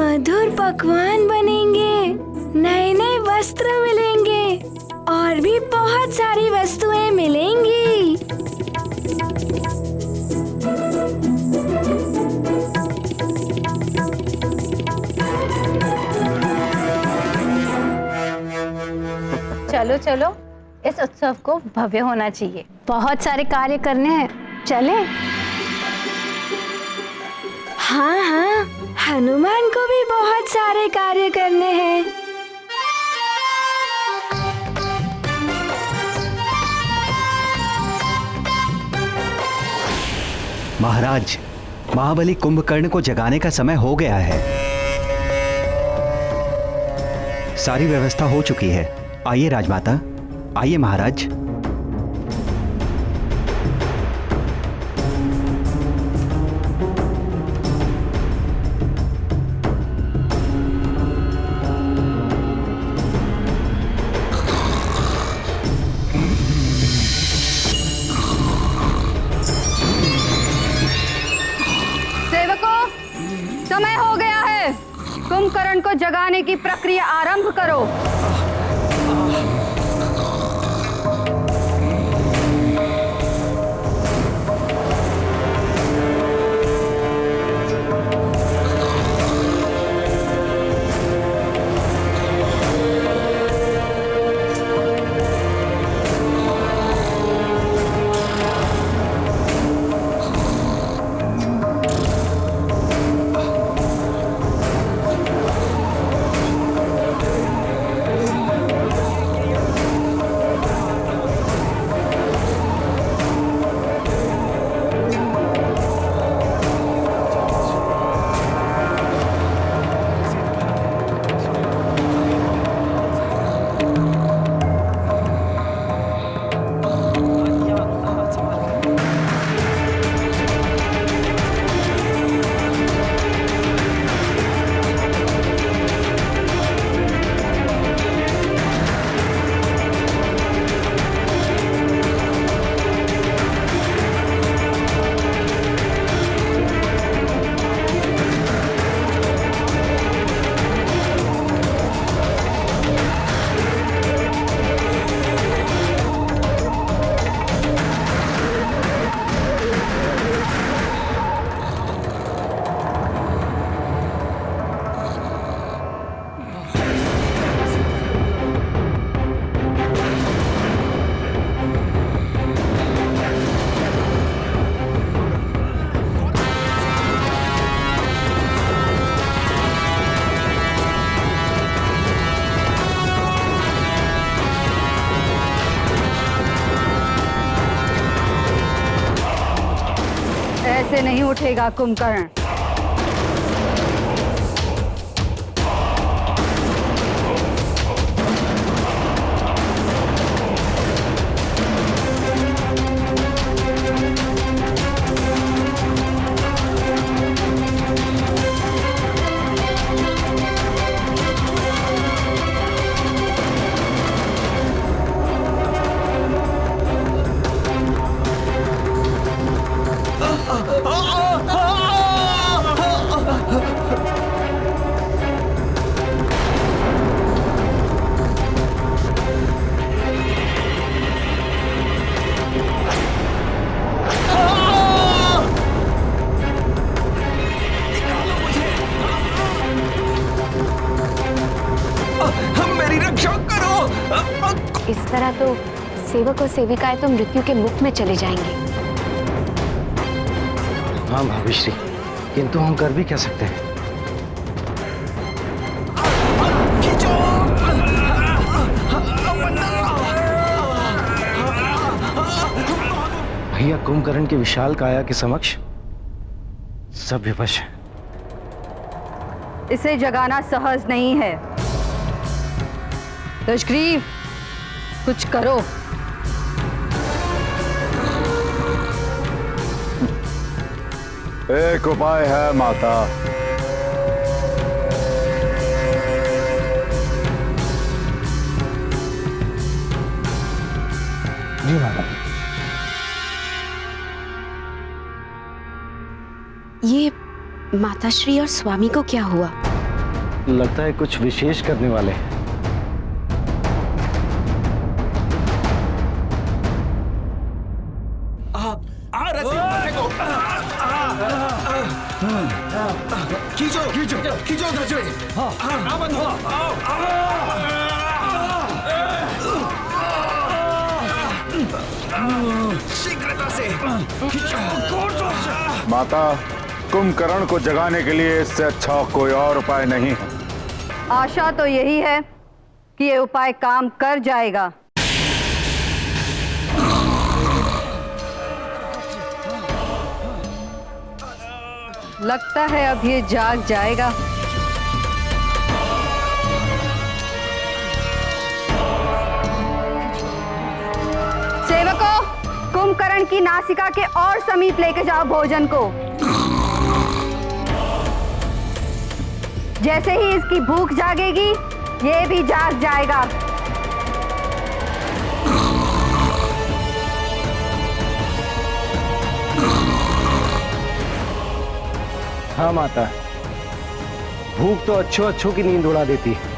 मधुर पकवान बनेंगे, नए नए वस्त्र मिलेंगे और भी बहुत सारी वस्तुएं मिलेंगी। चलो चलो, इस उत्सव को भव्य होना चाहिए। बहुत सारे कार्य करने हैं, चले? हाँ हाँ, हनुमान को भी बहुत सारे कार्य करने हैं। महाराज, महाबली कुंभकर्ण को जगाने का समय हो गया है। सारी व्यवस्था हो चुकी है। आइए राजमाता, आइए महाराज। समय हो गया है, कुंभकर्ण को जगाने की प्रक्रिया आरंभ करो। ऐसे नहीं उठेगा कुंभकर्ण। इस तरह तो सेवक और सेविकाएं तो मृत्यु के मुख में चले जाएंगे। हाँ भाभीश्री, किंतु हम कर भी क्या सकते हैं? भैया कुंभकर्ण की विशाल काया के समक्ष सब विवश है। इसे जगाना सहज नहीं है। दशग्रीव, कुछ करो। एक उपाय है माता। जी माता। ये माताश्री और स्वामी को क्या हुआ? लगता है कुछ विशेष करने वाले हैं। खींचो खींचो खींचो धज में। हाँ बंद हो। शीघ्रता से खींचो। माता, कुंभकर्ण को जगाने के लिए इससे अच्छा कोई और उपाय नहीं है। आशा तो यही है कि ये उपाय काम कर जाएगा। लगता है अब ये जाग जाएगा। सेवकों, कुंभकर्ण की नासिका के और समीप लेके जाओ भोजन को। जैसे ही इसकी भूख जागेगी, ये भी जाग जाएगा। हाँ माता, भूख तो अच्छों अच्छों की नींद उड़ा देती है।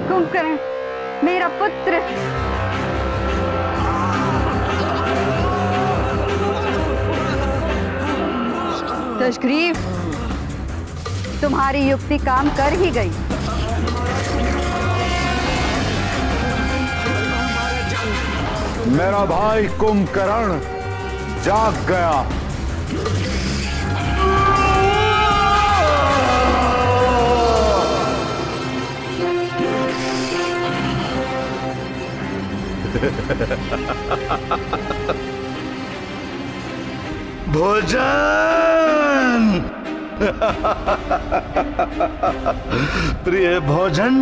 कुंभकर्ण, मेरा पुत्र। दशग्रीव, तुम्हारी युक्ति काम कर ही गई। मेरा भाई कुंभकर्ण जाग गया। भोजन प्रिय भोजन,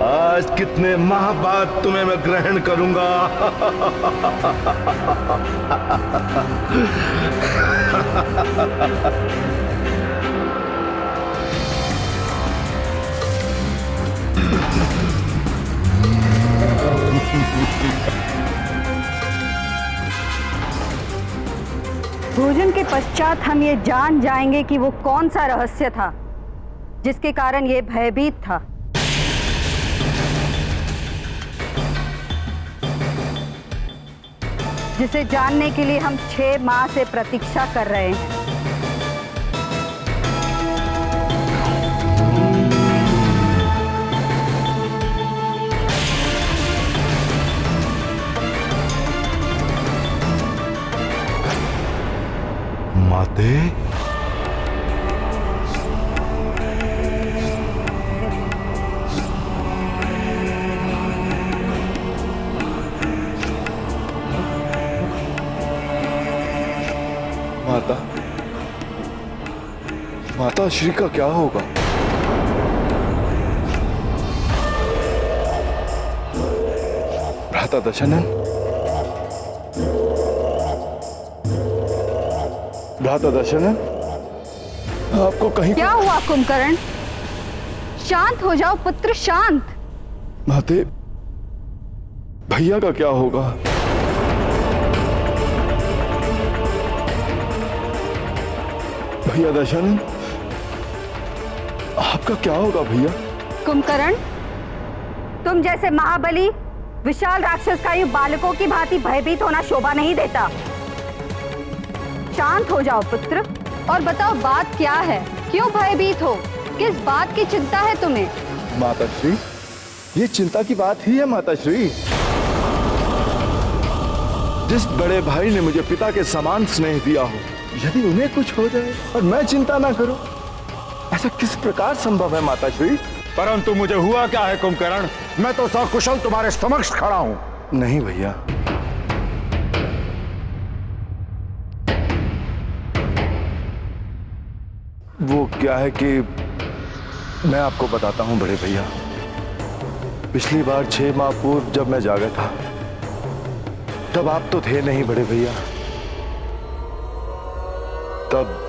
आज कितने माह बाद तुम्हें मैं ग्रहण करूंगा। भोजन के पश्चात हम ये जान जाएंगे कि वो कौन सा रहस्य था जिसके कारण ये भयभीत था। जिसे जानने के लिए हम 6 माह से प्रतीक्षा कर रहे हैं। माते, माता, माता श्री का क्या होगा? भ्राता दशनन, भ्राता दशनन, आपको कहीं क्या हुआ कुंभकर्ण? शांत हो जाओ पुत्र, शांत। माते, भैया का क्या होगा? भैया दशनन, आपका क्या होगा भैया? कुंभकर्ण, तुम जैसे महाबली विशाल राक्षस का यूं बालकों की भांति भयभीत होना शोभा नहीं देता। शांत हो जाओ पुत्र और बताओ बात क्या है? क्यों भयभीत हो? किस बात की चिंता है तुम्हें? माता श्री, ये चिंता की बात ही है माता श्री। जिस बड़े भाई ने मुझे पिता के समान स्नेह दिया हो, यदि उन्हें कुछ हो जाए और मैं चिंता ना करूं, ऐसा किस प्रकार संभव है माता श्री? परंतु मुझे हुआ क्या है कुंभकर्ण? मैं तो सकुशल तुम्हारे समक्ष खड़ा हूं। नहीं भैया, वो क्या है कि मैं आपको बताता हूं बड़े भैया। पिछली बार 6 माह पूर्व जब मैं जागा था, तब आप तो थे नहीं बड़े भैया। तब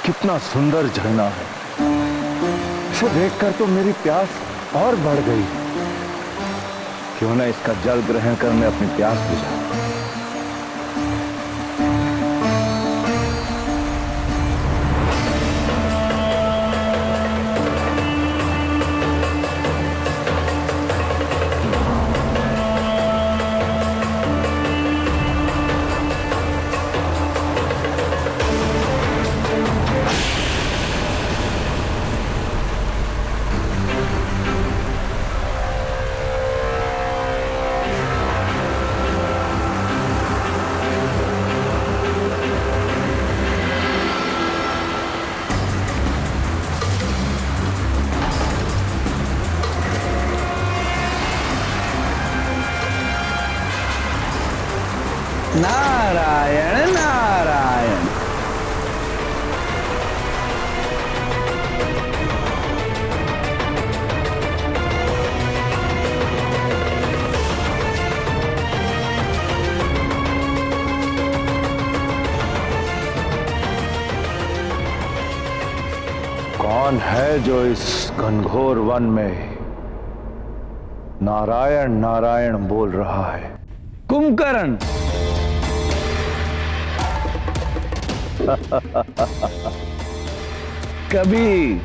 कितना सुंदर झरना है। इसे देखकर तो मेरी प्यास और बढ़ गई। क्यों ना इसका जल ग्रहण कर मैं अपनी प्यास बुझाऊं। नारायण नारायण। कौन है जो इस घनघोर वन में नारायण नारायण बोल रहा है? कुंभकर्ण। कभी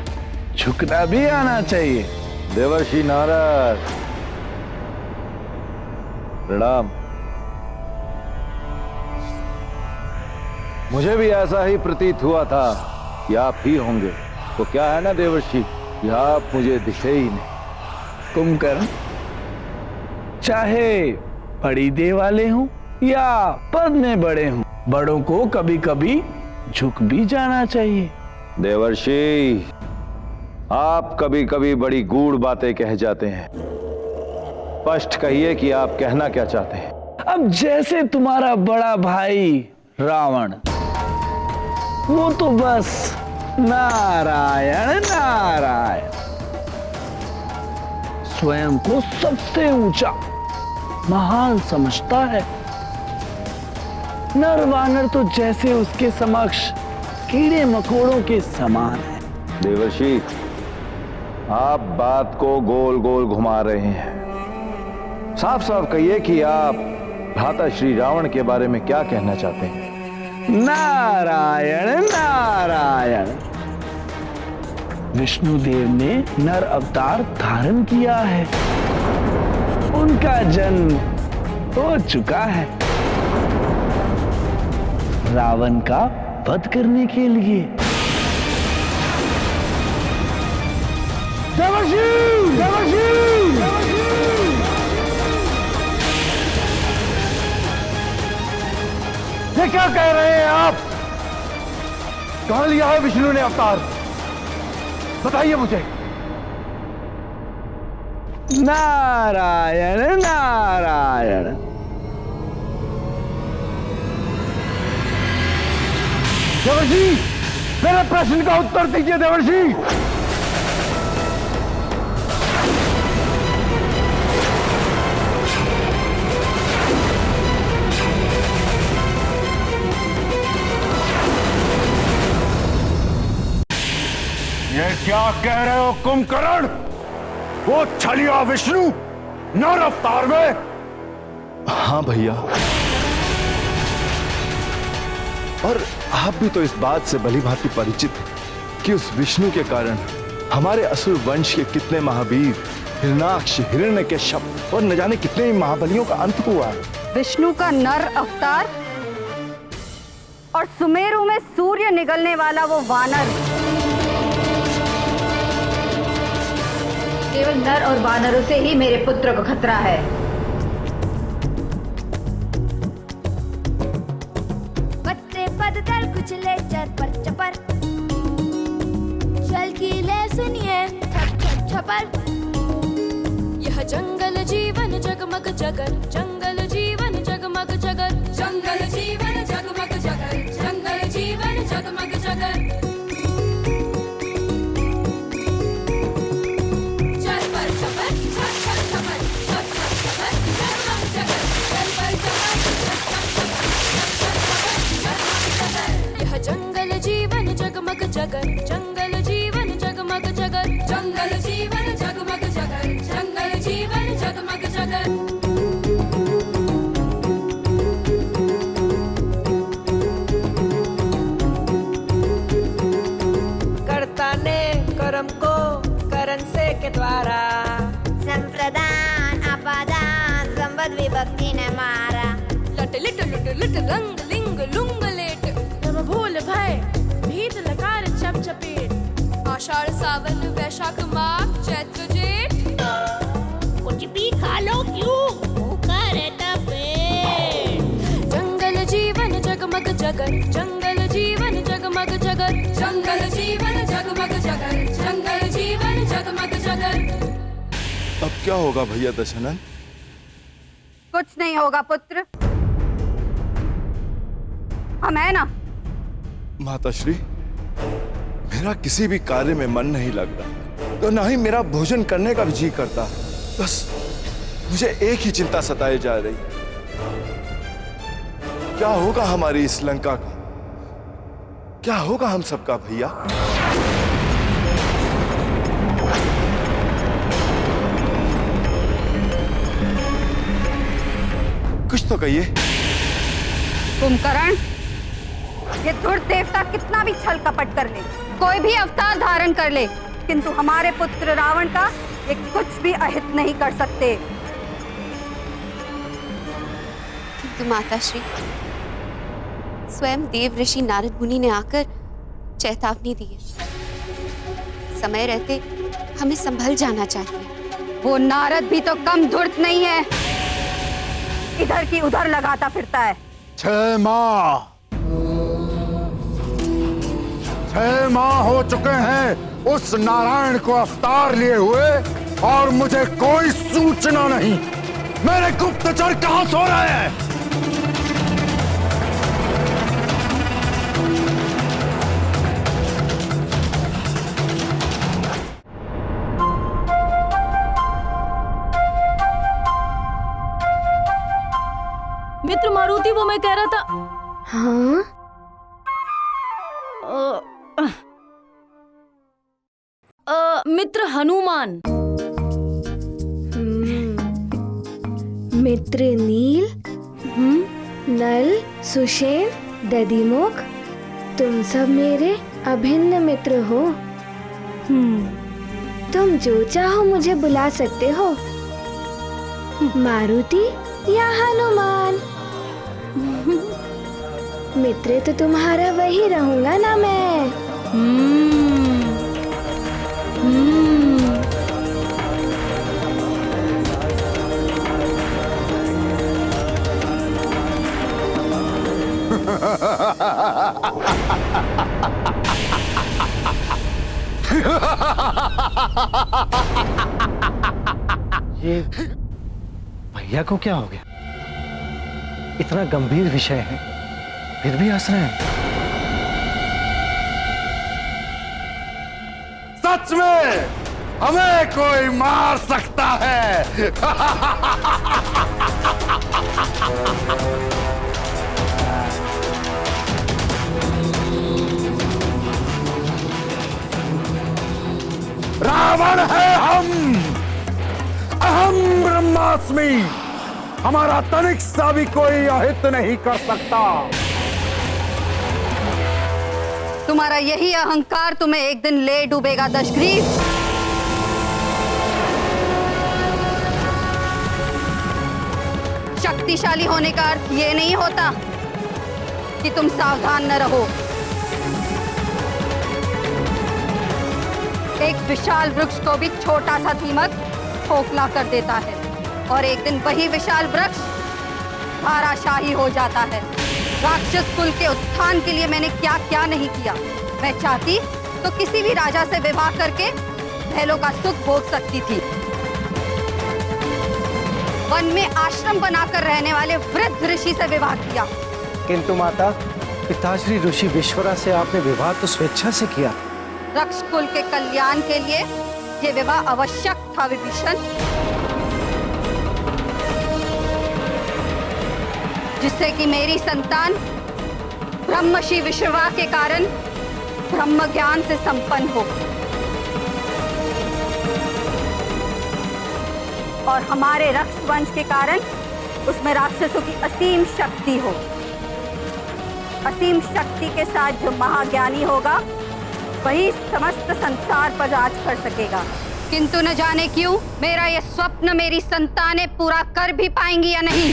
झुकना भी आना चाहिए। देवर्षि नारद, प्रणाम। मुझे भी ऐसा ही प्रतीत हुआ था कि आप ही होंगे। तो क्या है ना देवर्षि, कि आप मुझे दिखे ही नहीं। कुंभकर्ण, चाहे बड़ी देह वाले हों या पद में बड़े हों, बड़ों को कभी कभी झुक भी जाना चाहिए। देवर्षि, आप कभी कभी बड़ी गूढ़ बातें कह जाते हैं। स्पष्ट कहिए कि आप कहना क्या चाहते हैं। अब जैसे तुम्हारा बड़ा भाई रावण, वो तो बस नारायण नारायण, स्वयं को सबसे ऊंचा महान समझता है। नर वानर तो जैसे उसके समक्ष कीड़े मकोड़ों के समान है। देवर्षि, आप बात को गोल गोल घुमा रहे हैं। साफ साफ कहिए कि आप भ्राता श्री रावण के बारे में क्या कहना चाहते हैं। नारायण नारायण। विष्णुदेव ने नर अवतार धारण किया है। उनका जन्म हो चुका है रावण का वध करने के लिए। देवर्षि! देवर्षि! ये क्या कह रहे हैं आप? कहां लिया है विष्णु ने अवतार? बताइए मुझे। नारायण नारायण। देवर्षि, मेरे प्रश्न का उत्तर दीजिए देवर्षि। ये क्या कह रहे हो कुंभकर्ण? वो छलिया विष्णु नर अवतार में? हाँ भैया, और आप भी तो इस बात से भली भांति परिचित हैं कि उस विष्णु के कारण हमारे असुर वंश के कितने महावीर, हिरणाक्ष, हिरण्यकश्यप और न जाने कितने ही महाबलियों का अंत हुआ है। विष्णु का नर अवतार और सुमेरु में सूर्य निगलने वाला वो वानर। केवल नर और वानरों से ही मेरे पुत्र को खतरा है। पत्ते पदतल कुचले चरपर चपर, चल की ले सुनिए छप छप छपर। यह जंगल जीवन जगमग जगर, जंगल जीवन जगमग जगर, जंगल जीवन जगमग जगर, जंगल जीवन जगमग जगर। चल पर चपर, छप छप छपर, छप छप छपर, जगमग जगर। चल पर चपर, छप छप छपर, छप छप छपर, जगमग जगर। यह जंगल जीवन जगमग जगर, जंगल जीवन जगमग जगर, जंगल जीवन जगमग जगर, जंगल जीवन जगमग जगर। कर्ता ने कर्म को करण से के द्वारा, संप्रदान अपादान संबद्ध विभक्ति ने मारा। लट लिट लुट लुट रंग लिंग लुंग लेट, नम भूल भय भीत लकार छप छपेट। आषाढ़ सावन वैशाख माघ चैत्र जेठ, कुछ भी खा लो क्यों भूखा रहता पेट। जंगल जीवन जगमग जगर, जंगल जीवन जगमग जगर, जंगल जीवन जगमग जगर, जंगल जीवन जगमग जगर। अब क्या होगा भैया दशनंद? कुछ नहीं होगा पुत्र, हम है ना। माताश्री, मेरा किसी भी कार्य में मन नहीं लग रहा, तो ना ही मेरा भोजन करने का भी जी करता। बस मुझे एक ही चिंता सताए जा रही, क्या होगा हमारी इस लंका का, क्या होगा हम सबका भैया? कुछ तो कहिए। कुंभकर्ण, ये धुर्त देवता कितना भी छल कपट कर ले, कोई भी अवतार धारण कर ले, किंतु हमारे पुत्र रावण का ये कुछ भी अहित नहीं कर सकते। किंतु माताश्री, स्वयं देव ऋषि नारद मुनि ने आकर चेतावनी दी है, समय रहते हमें संभल जाना चाहिए। वो नारद भी तो कम धूर्त नहीं है, इधर की उधर लगाता फिरता है। 6 माह हो चुके हैं उस नारायण को अवतार लिए हुए और मुझे कोई सूचना नहीं। मेरे गुप्तचर कहां सो रहे हैं? मित्र मारुति, वो मैं कह रहा था। हाँ? मित्र हनुमान। मित्र नील, नल, सुषेण, दधिमुख, तुम सब मेरे अभिन्न मित्र हो। तुम जो चाहो मुझे बुला सकते हो, मारुति या हनुमान। मित्र तो तुम्हारा वही रहूंगा ना मैं। ये भैया को क्या हो गया? इतना गंभीर विषय है, फिर भी हंस रहे हैं। सच में हमें कोई मार सकता है। रावण है हम। अहम ब्रह्मास्मि। हमारा तनिक सा भी कोई अहित नहीं कर सकता। तुम्हारा यही अहंकार तुम्हें एक दिन ले डूबेगा दशग्रीव। शक्तिशाली होने का अर्थ ये नहीं होता कि तुम सावधान न रहो। एक विशाल वृक्ष को भी छोटा सा दीमक खोखला कर देता है और एक दिन वही विशाल वृक्ष धाराशाही हो जाता है। राक्षस कुल के उत्थान के लिए मैंने क्या क्या नहीं किया। मैं चाहती तो किसी भी राजा से विवाह करके महलों का सुख भोग सकती थी। वन में आश्रम बनाकर रहने वाले वृद्ध ऋषि से विवाह किया। किंतु माता, पिताश्री ऋषि विश्वरा से आपने विवाह तो स्वेच्छा से किया। रक्ष कुल के कल्याण के लिए ये विवाह आवश्यक था विभीषण, जिससे कि मेरी संतान ब्रह्मर्षि विश्रवा के कारण ब्रह्म ज्ञान से संपन्न हो और हमारे रक्ष वंश के कारण उसमें राक्षसों की असीम शक्ति हो। असीम शक्ति के साथ जो महाज्ञानी होगा वही समस्त संसार पर राज कर सकेगा। किंतु न जाने क्यों मेरा यह स्वप्न मेरी संतानें पूरा कर भी पाएंगी या नहीं।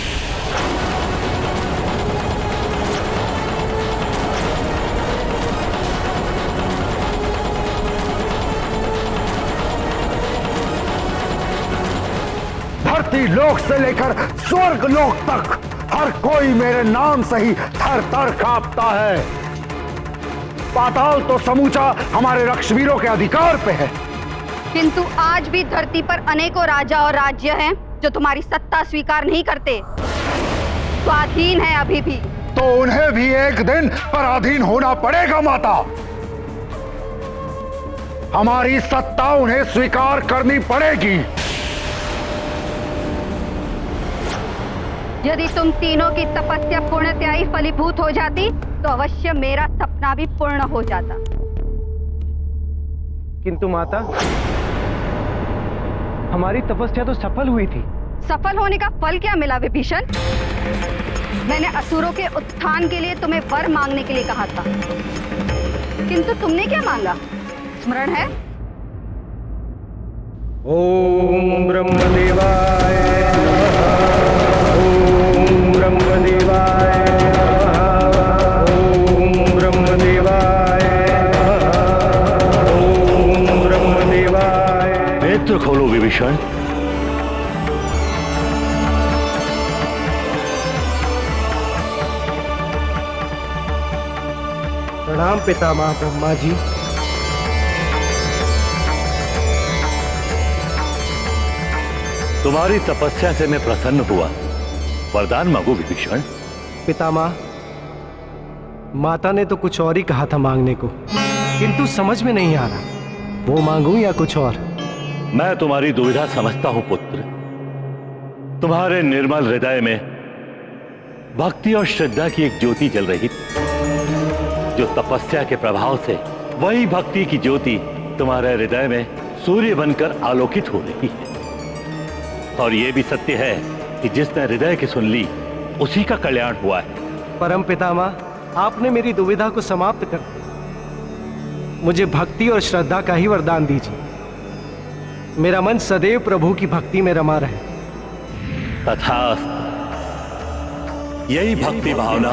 धरती लोक से लेकर स्वर्ग लोक तक हर कोई मेरे नाम से ही थर थर कांपता है। पाताल तो समूचा हमारे रक्षवीरों के अधिकार पे है। किंतु आज भी धरती पर अनेकों राजा और राज्य हैं जो तुम्हारी सत्ता स्वीकार नहीं करते, स्वाधीन है अभी भी। तो उन्हें भी एक दिन पराधीन होना पड़ेगा माता। हमारी सत्ता उन्हें स्वीकार करनी पड़ेगी। यदि तुम तीनों की तपस्या पूर्णतयाई फलीभूत हो जाती तो अवश्य मेरा सपना भी पूर्ण हो जाता। किंतु माता, हमारी तपस्या तो सफल हुई थी। सफल होने का फल क्या मिला विभीषण? मैंने असुरों के उत्थान के लिए तुम्हें वर मांगने के लिए कहा था, किंतु तुमने क्या मांगा स्मरण है? ओम ब्रह्मदेवाय ब्रह्मदेवाय ओम ब्रह्मदेवाय ओम ब्रह्मदेवाय। नेत्र खोलो विभीषण। प्रणाम पितामह ब्रह्मा जी। तुम्हारी तपस्या से मैं प्रसन्न हुआ। वरदान मांगो विभीषण। पितामह, माता ने तो कुछ और ही कहा था मांगने को, किंतु समझ में नहीं आ रहा वो मांगूं या कुछ और। मैं तुम्हारी दुविधा समझता हूं पुत्र। तुम्हारे निर्मल हृदय में भक्ति और श्रद्धा की एक ज्योति जल रही थी, जो तपस्या के प्रभाव से वही भक्ति की ज्योति तुम्हारे हृदय में सूर्य बनकर आलोकित हो रही है। और यह भी सत्य है कि जिसने हृदय की सुन ली उसी का कल्याण हुआ है। परम पितामह, आपने मेरी दुविधा को समाप्त कर दिया। मुझे भक्ति और श्रद्धा का ही वरदान दीजिए। मेरा मन सदैव प्रभु की भक्ति में रमा रहे। तथास्तु। यही भक्ति भावना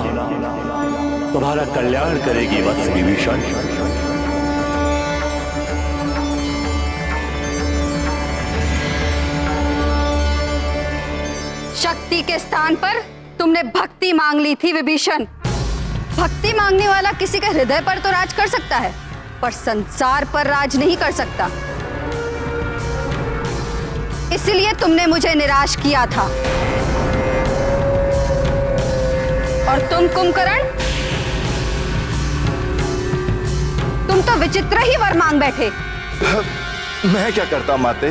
तुम्हारा कल्याण करेगी वत्स विभीषण। शक्ति के स्थान पर तुमने भक्ति मांग ली थी विभीषण। भक्ति मांगने वाला किसी के हृदय पर तो राज कर सकता है, पर संसार पर राज नहीं कर सकता। इसलिए तुमने मुझे निराश किया था। और तुम कुंभकर्ण, तुम तो विचित्र ही वर मांग बैठे। मैं क्या करता माते?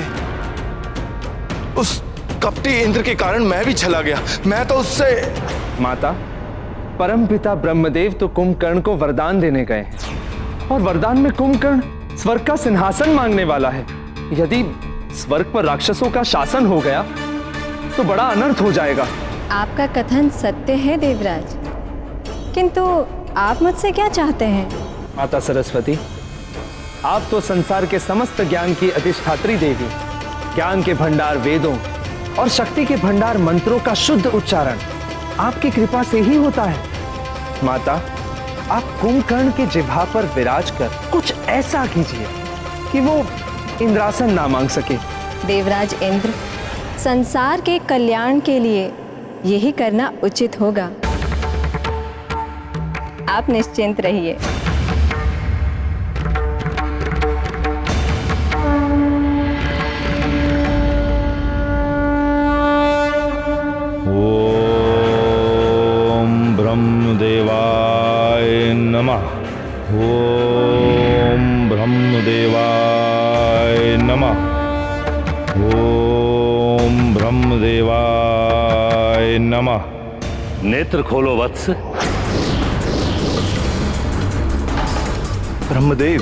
उस कपटी इंद्र के कारण मैं भी छला गया। मैं तो उससे। माता, परमपिता ब्रह्मदेव तो कुंभकर्ण को वरदान देने गए हैं और वरदान में कुंभकर्ण स्वर्ग का सिंहासन मांगने वाला है। यदि स्वर्ग पर राक्षसों का शासन हो गया तो बड़ा अनर्थ हो जाएगा। आपका कथन सत्य है देवराज, किंतु आप मुझसे क्या चाहते हैं? माता सरस्वती, आप तो संसार के समस्त ज्ञान की अधिष्ठात्री देवी, ज्ञान के भंडार वेदों और शक्ति के भंडार मंत्रों का शुद्ध उच्चारण आपकी कृपा से ही होता है। माता, आप कुंभकर्ण की जिह्वा पर विराज कर कुछ ऐसा कीजिए कि वो इंद्रासन ना मांग सके। देवराज इंद्र, संसार के कल्याण के लिए यही करना उचित होगा। आप निश्चिंत रहिए। ओम ब्रह्मदेवाय नमः। ओम ब्रह्मदेवाय नमः। ओम ब्रह्मदेवाय नमः। नेत्र खोलो वत्स। ब्रह्मदेव,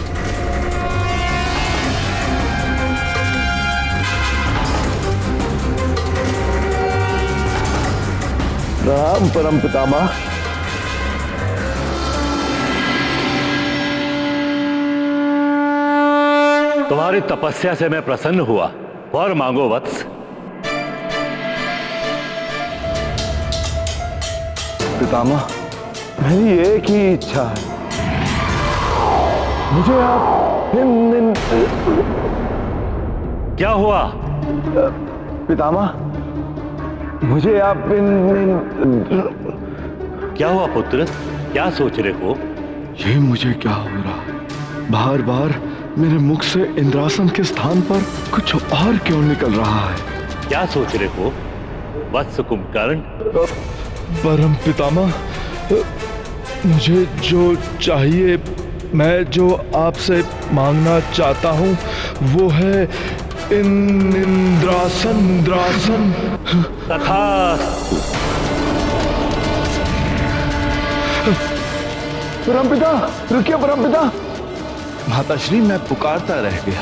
राम परम पितामह। तुम्हारी तपस्या से मैं प्रसन्न हुआ। वर मांगो वत्स। पितामह, मेरी एक ही इच्छा है, मुझे आप क्या हुआ? पितामह, मुझे आप क्या हुआ पुत्र? क्या सोच रहे हो? ये मुझे क्या हो रहा है? बार बार मेरे मुख से इंद्रासन के स्थान पर कुछ और क्यों निकल रहा है? क्या सोच रहे हो वत्स कुंभकर्ण? परम पितामह, मुझे जो चाहिए, मैं जो आपसे मांगना चाहता हूँ वो है इंद्रासन। तथास्तु। परमपिता, रुकिए परमपिता। माताश्री, मैं पुकारता रह गया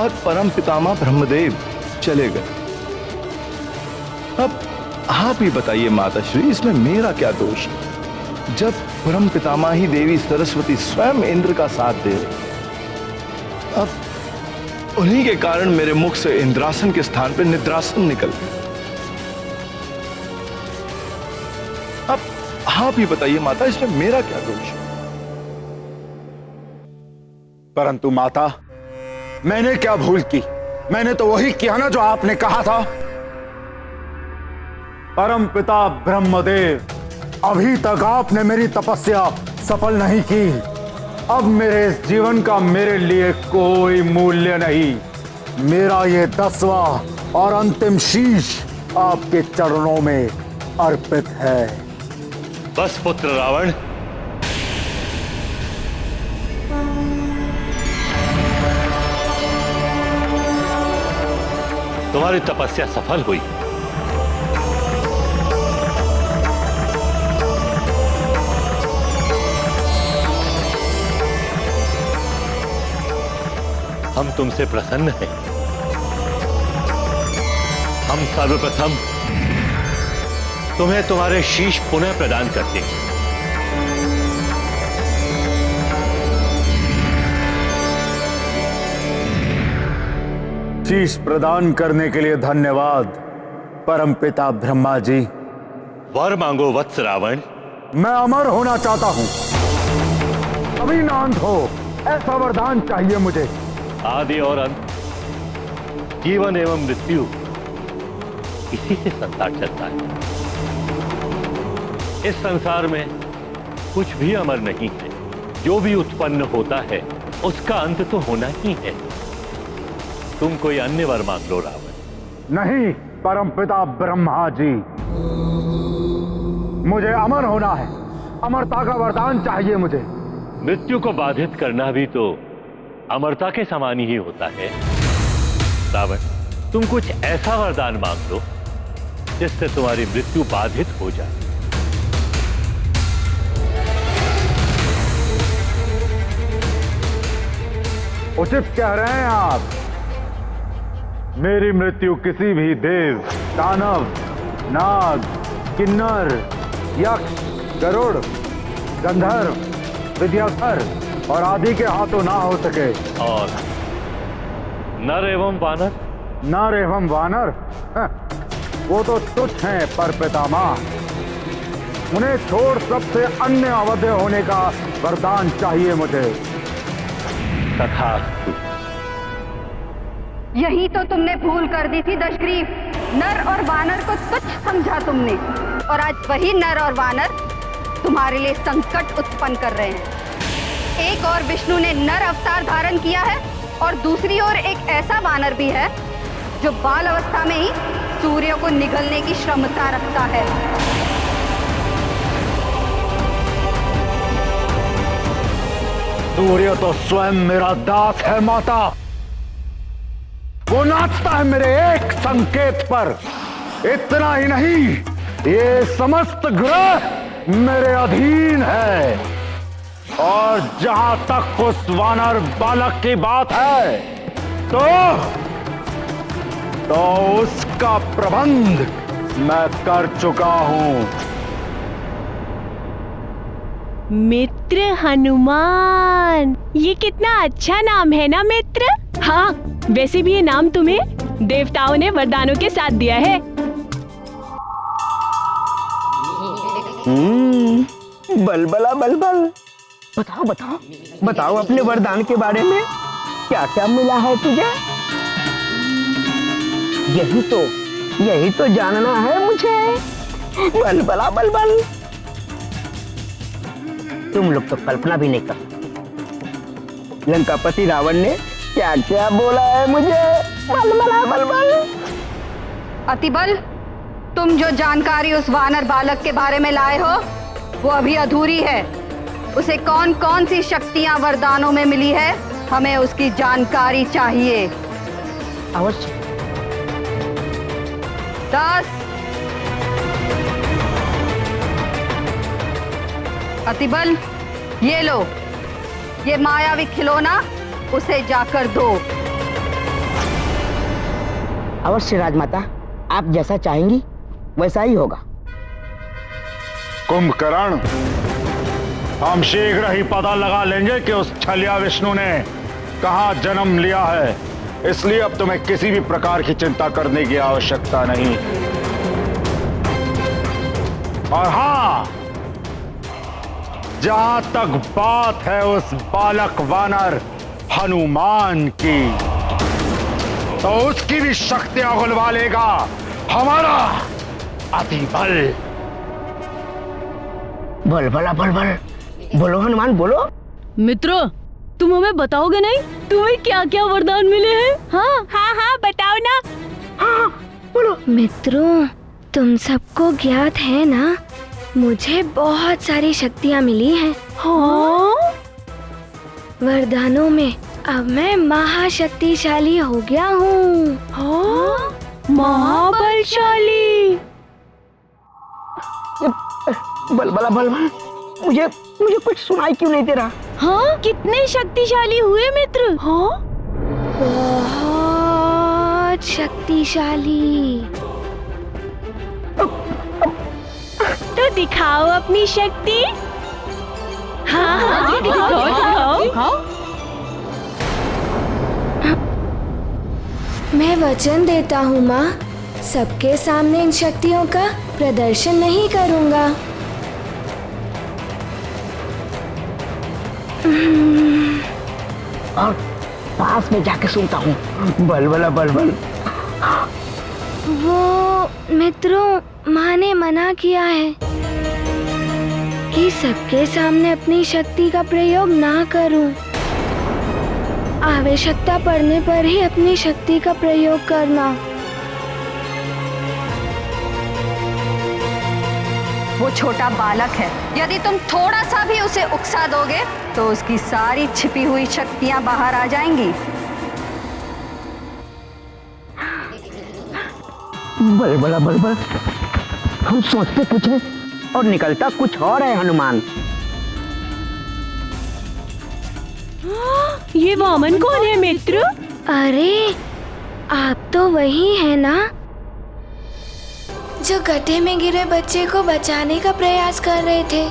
और परम पितामह ब्रह्मदेव चले गए। अब आप ही बताइए माताश्री, इसमें मेरा क्या दोष है? जब परम पितामह ही देवी सरस्वती स्वयं इंद्र का साथ दे रही, अब उन्हीं के कारण मेरे मुख से इंद्रासन के स्थान पर निद्रासन निकल गया। अब आप ही बताइए माता, इसमें मेरा क्या दोष है? परंतु माता, मैंने क्या भूल की? मैंने तो वही किया ना जो आपने कहा था। परम पिता ब्रह्मदेव, अभी तक आपने मेरी तपस्या सफल नहीं की। अब मेरे इस जीवन का मेरे लिए कोई मूल्य नहीं। मेरा ये 10वां और अंतिम शीश आपके चरणों में अर्पित है। बस पुत्र रावण, तुम्हारी तपस्या सफल हुई। हम तुमसे प्रसन्न हैं। हम सर्वप्रथम तुम्हें तुम्हारे शीश पुनः प्रदान करते हैं। शीश प्रदान करने के लिए धन्यवाद परमपिता ब्रह्मा जी। वर मांगो वत्स रावण। मैं अमर होना चाहता हूं, अभी ना अंत हो, ऐसा वरदान चाहिए मुझे। आदि और अंत, जीवन एवं मृत्यु, इसी से संसार चलता है। इस संसार में कुछ भी अमर नहीं है। जो भी उत्पन्न होता है उसका अंत तो होना ही है। तुम कोई अन्य वर मांग लो रावण। नहीं परमपिता ब्रह्मा जी, मुझे अमर होना है। अमरता का वरदान चाहिए मुझे। मृत्यु को बाधित करना भी तो अमरता के समान ही होता है। रावण, तुम कुछ ऐसा वरदान मांग लो जिससे तुम्हारी मृत्यु बाधित हो जाए। उचित कह रहे हैं आप। मेरी मृत्यु किसी भी देव, दानव, नाग, किन्नर, यक्ष, गरुड़, गंधर्व, विद्याधर और आदि के हाथों ना हो सके। और नर एवं वानर? नर एवं वानर वो तो तुच्छ हैं पर पितामह। उन्हें छोड़ सबसे अन्य अवध्य होने का वरदान चाहिए मुझे। तथास्तु। यही तो तुमने भूल कर दी थी दशग्रीव। नर और वानर को तुच्छ समझा तुमने, और आज वही नर और वानर तुम्हारे लिए संकट उत्पन्न कर रहे हैं। एक और विष्णु ने नर अवतार धारण किया है और दूसरी ओर एक ऐसा वानर भी है जो बाल अवस्था में ही सूर्य को निगलने की क्षमता रखता है। सूर्य तो स्वयं मेरा दास है माता। वो नाचता है मेरे एक संकेत पर। इतना ही नहीं, ये समस्त ग्रह मेरे अधीन है। और जहां तक उस वानर बालक की बात है, तो उसका प्रबंध मैं कर चुका हूं। मित्र हनुमान, ये कितना अच्छा नाम है ना मित्र। हाँ, वैसे भी ये नाम तुम्हें देवताओं ने वरदानों के साथ दिया है। बलबला बलबल, बताओ बताओ बताओ अपने वरदान के बारे में। क्या क्या मिला है तुझे? यही तो जानना है मुझे। बलबला बलबल, तुम लोग तो कल्पना भी नहीं कर सकते लंकापति रावण ने क्या क्या बोला है मुझे। बलबला बलबल। अतिबल, तुम जो जानकारी उस वानर बालक के बारे में लाए हो वो अभी अधूरी है। उसे कौन कौन सी शक्तियां वरदानों में मिली है, हमें उसकी जानकारी चाहिए। अवश्य। 10। अतिबल, ये लो, ये मायावी खिलौना उसे जाकर दो। अवश्य राजमाता, आप जैसा चाहेंगी वैसा ही होगा। कुंभकर्ण, हम शीघ्र ही पता लगा लेंगे कि उस छलिया विष्णु ने कहां जन्म लिया है। इसलिए अब तुम्हें किसी भी प्रकार की चिंता करने की आवश्यकता नहीं। और हां, जहां तक बात है उस बालक वानर हनुमान की, तो उसकी भी शक्तियां उगलवा लेगा हमारा अतिबल। बलबला बलबल, बोलो हनुमान बोलो। मित्रों, तुम हमें बताओगे नहीं तुम्हें क्या क्या वरदान मिले हैं? हाँ हाँ हाँ बताओ ना। हाँ बोलो। मित्रों, तुम सबको ज्ञात है ना, मुझे बहुत सारी शक्तियाँ मिली हैं। हाँ? वरदानों में अब मैं महाशक्तिशाली हो गया हूँ। हाँ? महाबलशाली। बलबला बलबल, मुझे कुछ सुनाई क्यों नहीं दे रहा? हाँ, कितने शक्तिशाली हुए मित्र? हाँ? बहुत शक्तिशाली। तो दिखाओ अपनी शक्ति। हाँ हाँ, दिखाओ। मैं वचन देता हूँ माँ, सबके सामने इन शक्तियों का प्रदर्शन नहीं करूँगा। और पास में जाके सुनता हूँ। बलबला बलबल। वो मित्रों, माँ ने मना किया है कि सबके सामने अपनी शक्ति का प्रयोग ना करूं। आवश्यकता पड़ने पर ही अपनी शक्ति का प्रयोग करना। वो छोटा बालक है, यदि तुम थोड़ा सा भी उसे उकसा दोगे तो उसकी सारी छिपी हुई शक्तियां बाहर आ जाएंगी। बलबला बलबल, हम सोचते कुछ है और निकलता कुछ और है हनुमान। ये वामन कौन है मित्र? अरे आप तो वही है ना जो गड्ढे में गिरे बच्चे को बचाने का प्रयास कर रहे थे।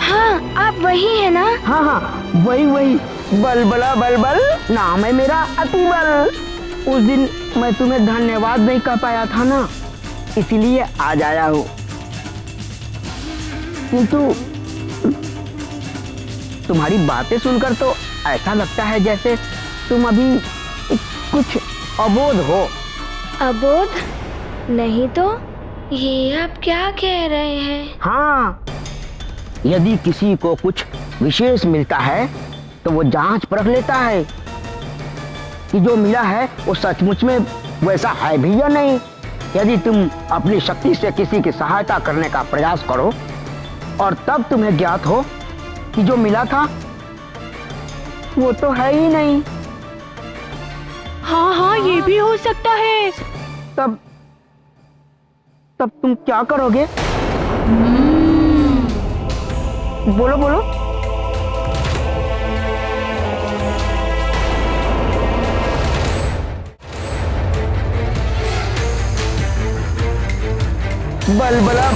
हाँ आप वही है ना? हाँ हाँ वही बलबला बलबल नाम है मेरा, अतिबल। उस दिन मैं तुम्हें धन्यवाद नहीं कह पाया था ना, इसीलिए आज आया हूँ। किंतु तुम्हारी बातें सुनकर तो ऐसा लगता है जैसे तुम अभी कुछ अबोध हो। अबोध नहीं तो? ये आप क्या कह रहे हैं? हाँ, यदि किसी को कुछ विशेष मिलता है तो वो जांच परख लेता है कि जो मिला है वो सचमुच में वैसा है भी या नहीं। यदि तुम अपनी शक्ति से किसी की सहायता करने का प्रयास करो और तब तुम्हें ज्ञात हो कि जो मिला था वो तो है ही नहीं। हाँ हाँ ये भी हो सकता है। तब तुम क्या करोगे? बोलो बोलो। बलबला।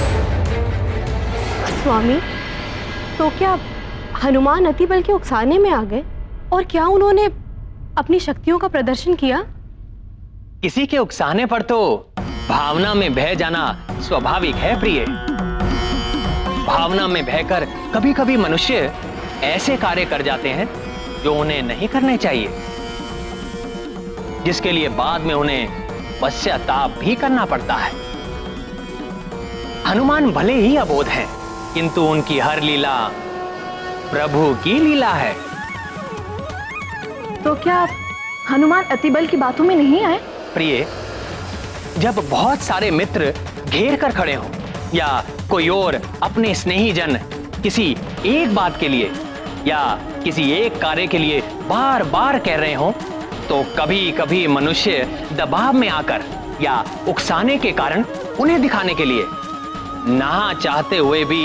स्वामी, तो क्या हनुमान अतिबल के उकसाने में आ गए और क्या उन्होंने अपनी शक्तियों का प्रदर्शन किया? किसी के उकसाने पर तो भावना में बह जाना स्वाभाविक है प्रिय। भावना में बहकर कभी कभी मनुष्य ऐसे कार्य कर जाते हैं जो उन्हें नहीं करने चाहिए, जिसके लिए बाद में उन्हें पश्चाताप भी करना पड़ता है। हनुमान भले ही अबोध हैं, किंतु उनकी हर लीला प्रभु की लीला है। तो क्या हनुमान अतिबल की बातों में नहीं आए? प्रिय, जब बहुत सारे मित्र घेर कर खड़े हों या कोई और अपने स्नेही जन किसी एक बात के लिए या किसी एक कार्य के लिए बार बार कह रहे हों, तो कभी कभी मनुष्य दबाव में आकर या उकसाने के कारण उन्हें दिखाने के लिए ना चाहते हुए भी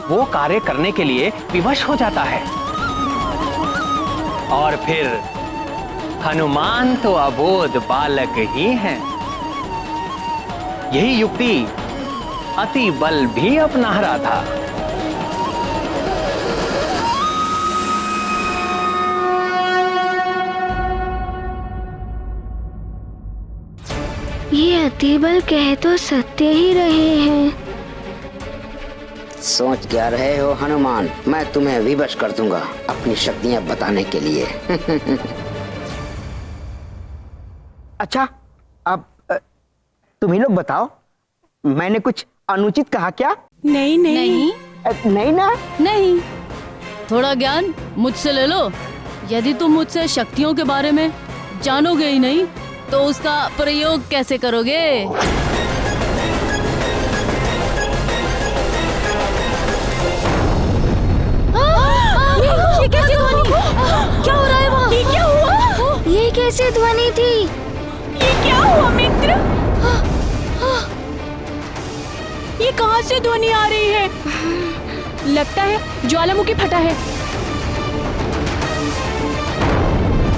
वो कार्य करने के लिए विवश हो जाता है। और फिर हनुमान तो अबोध बालक ही हैं। यही युक्ति अतिबल भी अपना रहा था। ये अतिबल कह तो सत्य ही रहे हैं। सोच क्या रहे हो हनुमान? मैं तुम्हें विवश कर दूंगा अपनी शक्तियां बताने के लिए। अच्छा, अब तुम ही लोग बताओ, मैंने कुछ अनुचित कहा क्या? नहीं नहीं नहीं ना? नहीं। थोड़ा ज्ञान मुझसे ले लो। यदि तुम मुझसे शक्तियों के बारे में जानोगे ही नहीं तो उसका प्रयोग कैसे करोगे? ये कैसी ध्वनि? क्या हो रहा है वहाँ? ये क्या हुआ? ये कैसी ध्वनि थी? ये क्या हुआ मित्र? ये कहाँ से ध्वनि आ रही है? लगता है ज्वालामुखी फटा है।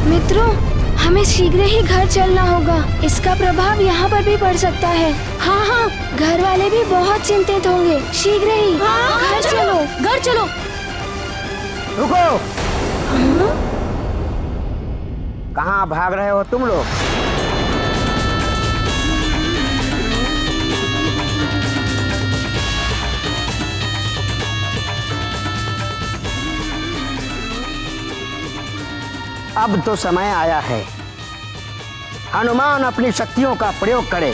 मित्रों, हमें शीघ्र ही घर चलना होगा। इसका प्रभाव यहाँ पर भी पड़ सकता है। हाँ हाँ, घर वाले भी बहुत चिंतित होंगे। शीघ्र ही घर चलो, घर चलो। रुको। कहाँ भाग रहे हो तुम लोग? अब तो समय आया है हनुमान अपनी शक्तियों का प्रयोग करे।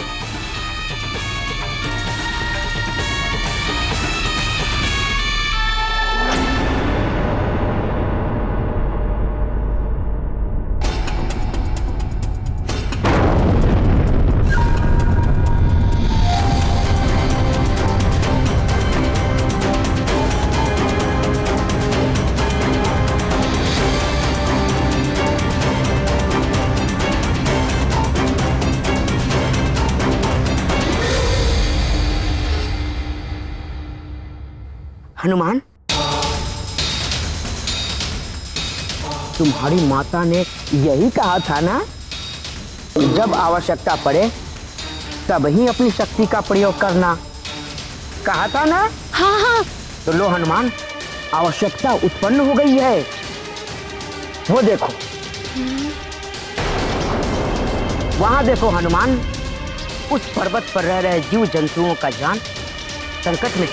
हनुमान, तुम्हारी माता ने यही कहा था ना, जब आवश्यकता पड़े तब ही अपनी शक्ति का प्रयोग करना, कहा था ना? हाँ हाँ। तो लो हनुमान, आवश्यकता उत्पन्न हो गई है। वो देखो, वहां देखो हनुमान, उस पर्वत पर रह रहे जीव जंतुओं का जान संकट में।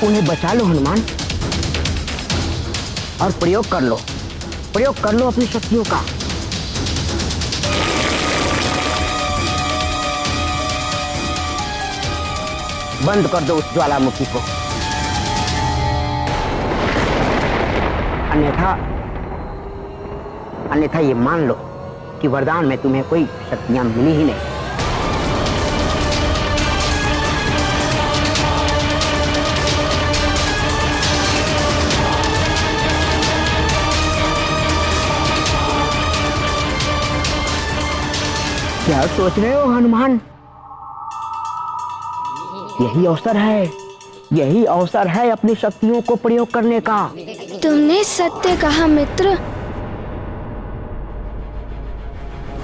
उन्हें बचा लो हनुमान, और प्रयोग कर लो अपनी शक्तियों का। बंद कर दो उस ज्वालामुखी को, अन्यथा ये मान लो कि वरदान में तुम्हें कोई शक्तियां मिली ही नहीं। क्या सोच रहे हो हनुमान? यही अवसर है अपनी शक्तियों को प्रयोग करने का। तुमने सत्य कहा मित्र,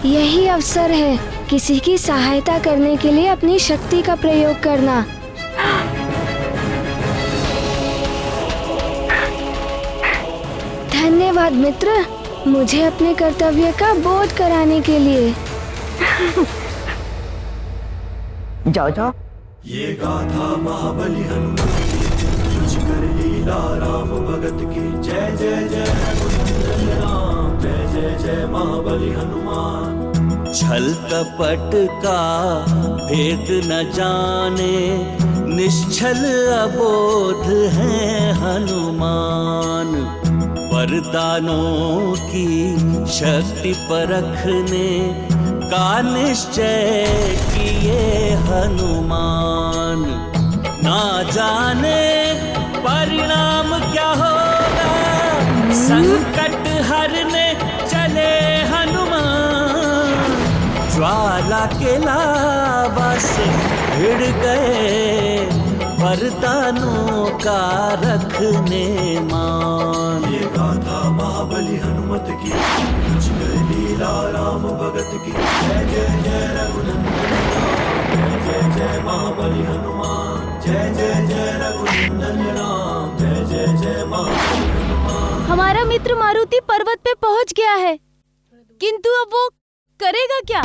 यही अवसर है किसी की सहायता करने के लिए अपनी शक्ति का प्रयोग करना। धन्यवाद मित्र, मुझे अपने कर्तव्य का बोध कराने के लिए। जाओ। ये गाथा महाबली हनुमान की, कुछ कर लीला राम भगत की। जय जय जय रघुनंदन राम, जय जय जय महाबली हनुमान। छल कपट का भेद न जाने, निश्छल अबोध है हनुमान। वरदानों की शक्ति परखने का निश्चय किए हनुमान। ना जाने परिणाम क्या होगा, संकट हरने चले हनुमान। ज्वाला के लावा से भिड़ गए, वरदानों का रखने मान। ये गाथा महाबली हनुमत की, कुछ कर लीला राम भगत की। जय जय जय रघुनंदन राम, जय जय जय महाबली हनुमान। जय जय जय रघुनंदन राम, जय जय जय महाबली हनुमान। हमारा मित्र मारुति पर्वत पे पहुंच गया है, किंतु अब वो करेगा क्या?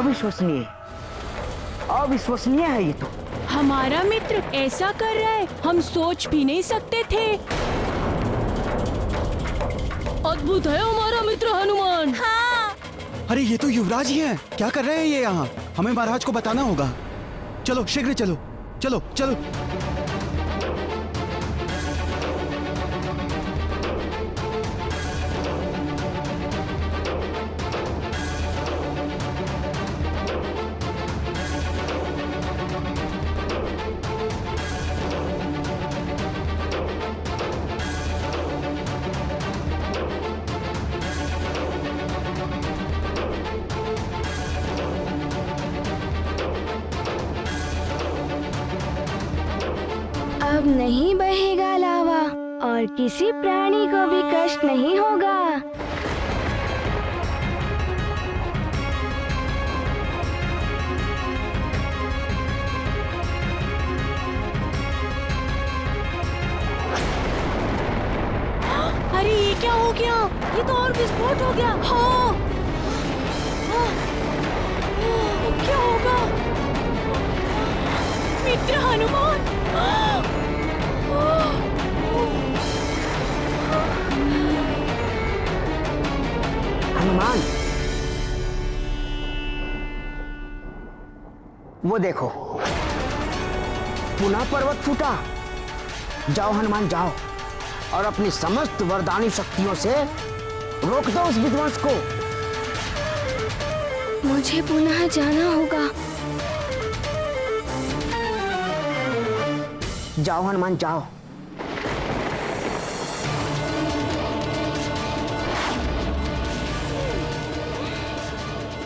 अविश्वसनीय, अविश्वसनीय है ये तो। हमारा मित्र ऐसा कर रहा है, हम सोच भी नहीं सकते थे। अद्भुत है हमारा मित्र हनुमान। हाँ। अरे ये तो युवराज ही हैं। क्या कर रहे हैं ये यहाँ? हमें महाराज को बताना होगा। चलो शीघ्र चलो, चलो चलो। अब नहीं बहेगा लावा और किसी प्राणी को भी कष्ट नहीं होगा। अरे ये क्या हो गया? ये तो और विस्फोट हो गया। हाँ। क्या होगा? मित्र हनुमान। हनुमान, वो देखो, पुनः पर्वत फूटा। जाओ हनुमान जाओ, और अपनी समस्त वरदानी शक्तियों से रोक दो उस विध्वंस को। मुझे पुनः जाना होगा। जाओ हनुमान जाओ।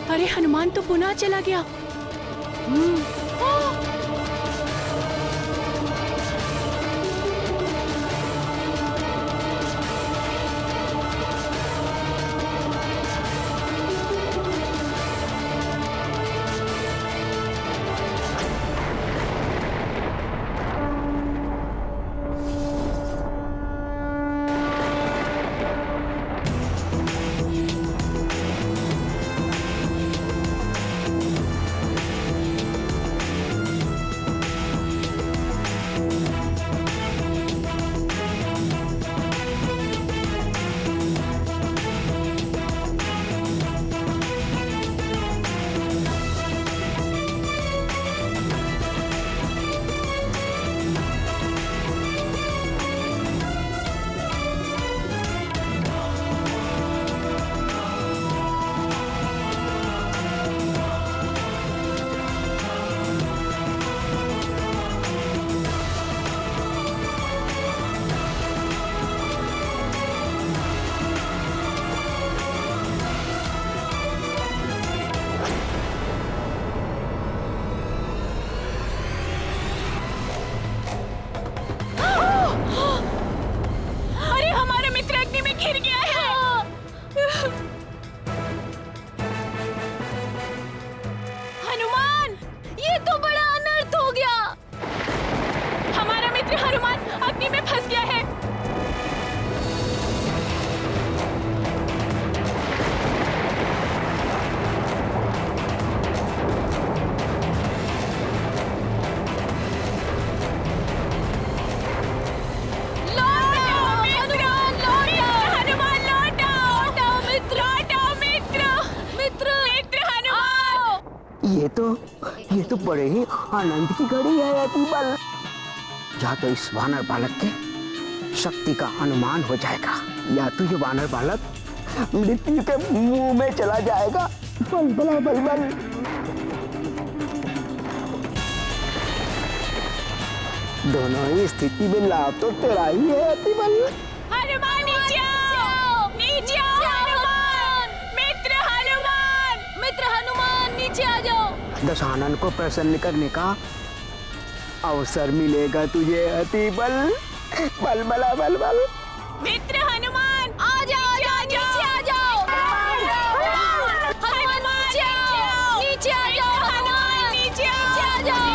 अरे हनुमान तो पुनः चला गया। ये तो बड़े ही आनंद की घड़ी है अतिबल। या तो इस वानर बालक के शक्ति का अनुमान हो जाएगा, या तो ये वानर बालक मृत्यु के मुंह में चला जाएगा। बल बल बल बल। दोनों ही स्थिति में लाभ तो तेरा ही है अतिबल। हनुमान नीचे आओ, नीचे आओ हनुमान, मित्र हनुमान नीचे आ जाओ। दशानन को प्रसन्न करने का अवसर मिलेगा तुझे अतिबल। बल बला बल बल। मित्र हनुमान आ जाओ, नीचे आ जाओ। हनुमान नीचे आओ, नीचे आ जाओ। हनुमान नीचे आ जाओ।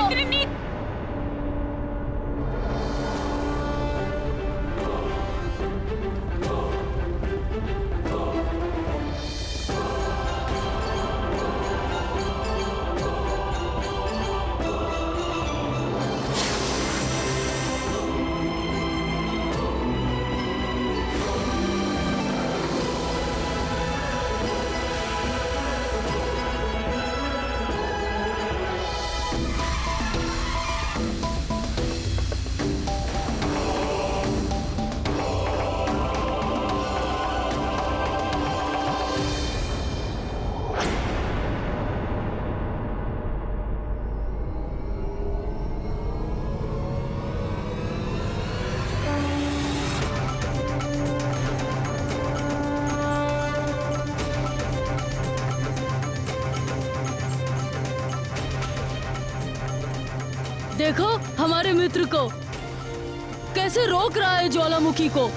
देखो हमारे मित्र को कैसे रोक रहा है ज्वालामुखी को।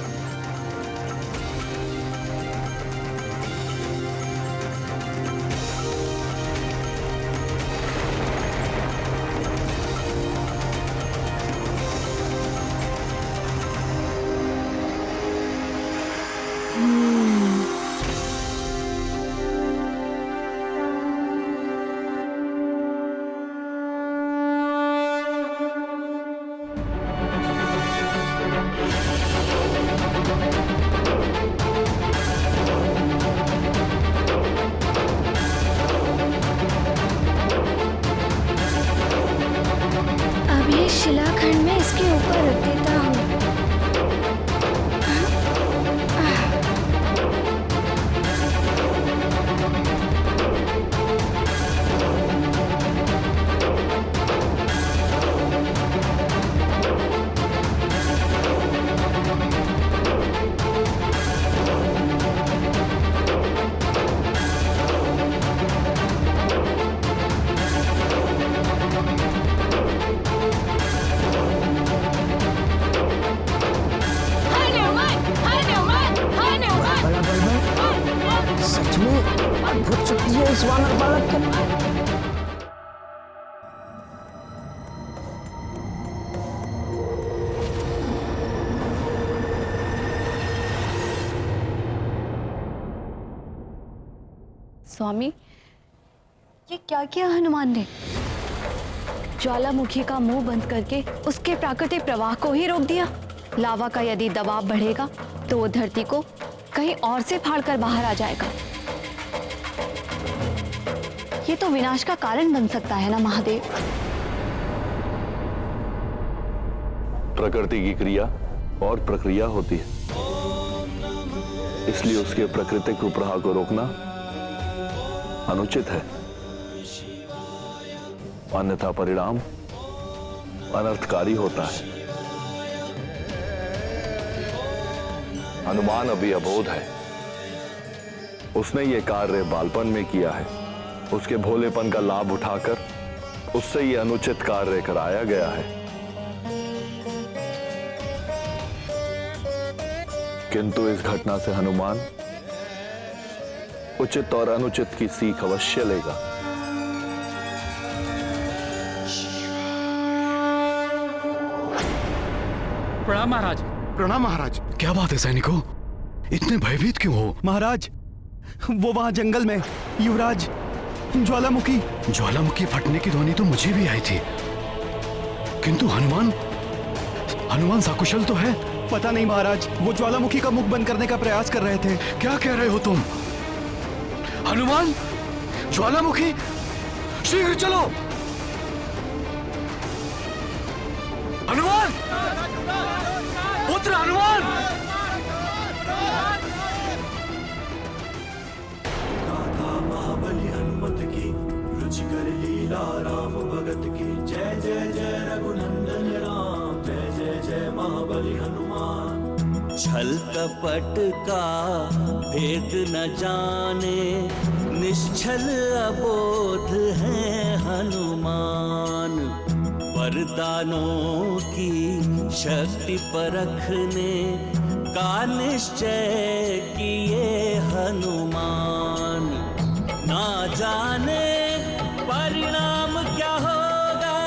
शिलाखंड में इसके ऊपर रख देता हूँ। सच में अद्भुत शक्ति है इस वानर बालक के। स्वामी, ये क्या किया हनुमान ने? ज्वालामुखी का मुंह बंद करके उसके प्राकृतिक प्रवाह को ही रोक दिया। लावा का यदि दबाव बढ़ेगा तो वो धरती को कहीं और से फाड़कर बाहर आ जाएगा। ये तो विनाश का कारण बन सकता है ना महादेव। प्रकृति की क्रिया और प्रक्रिया होती है, इसलिए उसके प्राकृतिक प्रवाह को रोकना अनुचित है, अन्यथा परिणाम अनर्थकारी होता है। हनुमान अभी अबोध है, उसने ये कार्य बालपन में किया है। उसके भोलेपन का लाभ उठाकर उससे ये अनुचित कार्य कराया गया है। किंतु इस घटना से हनुमान उचित और अनुचित की सीख अवश्य लेगा। प्रणाम महाराज। प्रणाम महाराज। क्या बात है सैनिकों, इतने भयभीत क्यों हो? महाराज, वो वहां जंगल में युवराज ज्वालामुखी फटने की ध्वनि तो मुझे भी आई थी, किंतु हनुमान सकुशल तो है। पता नहीं महाराज, वो ज्वालामुखी का मुख बंद करने का प्रयास कर रहे थे। क्या कह रहे हो तुम? हनुमान, ज्वालामुखी, शीघ्र चलो। हनुमान, पुत्र हनुमान। गाथा महाबली हनुमत की, रुचिकर लीला राम भगत की। जय जय जय रघुनंदन राम, जय जय जय महाबली हनुमान। छल कपट का भेद न जाने, निश्छल अबोध है हनुमान। वरदानों की शक्ति परखने का निश्चय किए हनुमान। ना जाने परिणाम क्या होगा,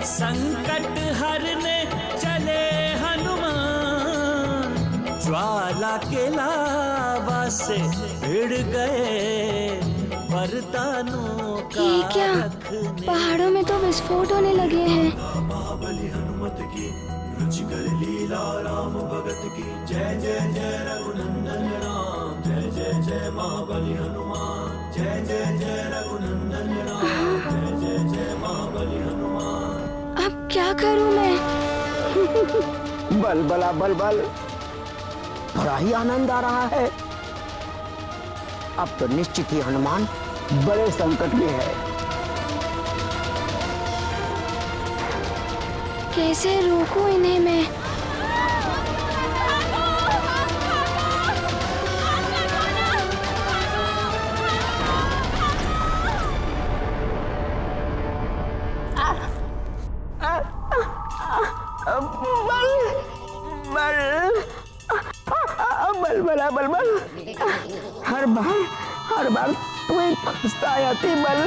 संकट हरने चले हनुमान। ज्वाला के लावा से भिड़ गए वरदानों का। ये क्या, पहाड़ों में तो विस्फोट होने लगे हैं। महाबली हनुमत की, रुचिकर लीला राम भगत की। जय जय जय रघुनंदन राम, जय जय जय महाबली हनुमान। जय जय जय रघुनंदन राम, जय जय जय महाबली हनुमान। अब क्या करूं मैं? बल बला बल बल, बड़ा ही आनंद आ रहा है। अब तो निश्चित ही हनुमान बड़े संकट में है। कैसे रोकूं इन्हें मैं? बल हर बार तू ही फंसता जाती बल।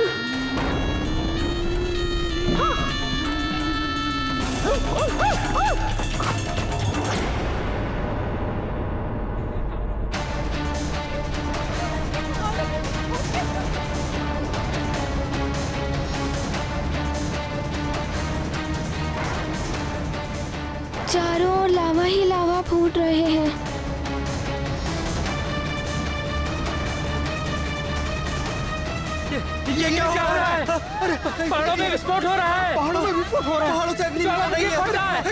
चारों ओर लावा ही लावा फूट रहे हैं। ये क्या हो रहा है? पहाड़ों में विस्फोट हो रहा है। पहाड़ों में विस्फोट हो रहा है। पहाड़ों से अग्नि निकल रही है।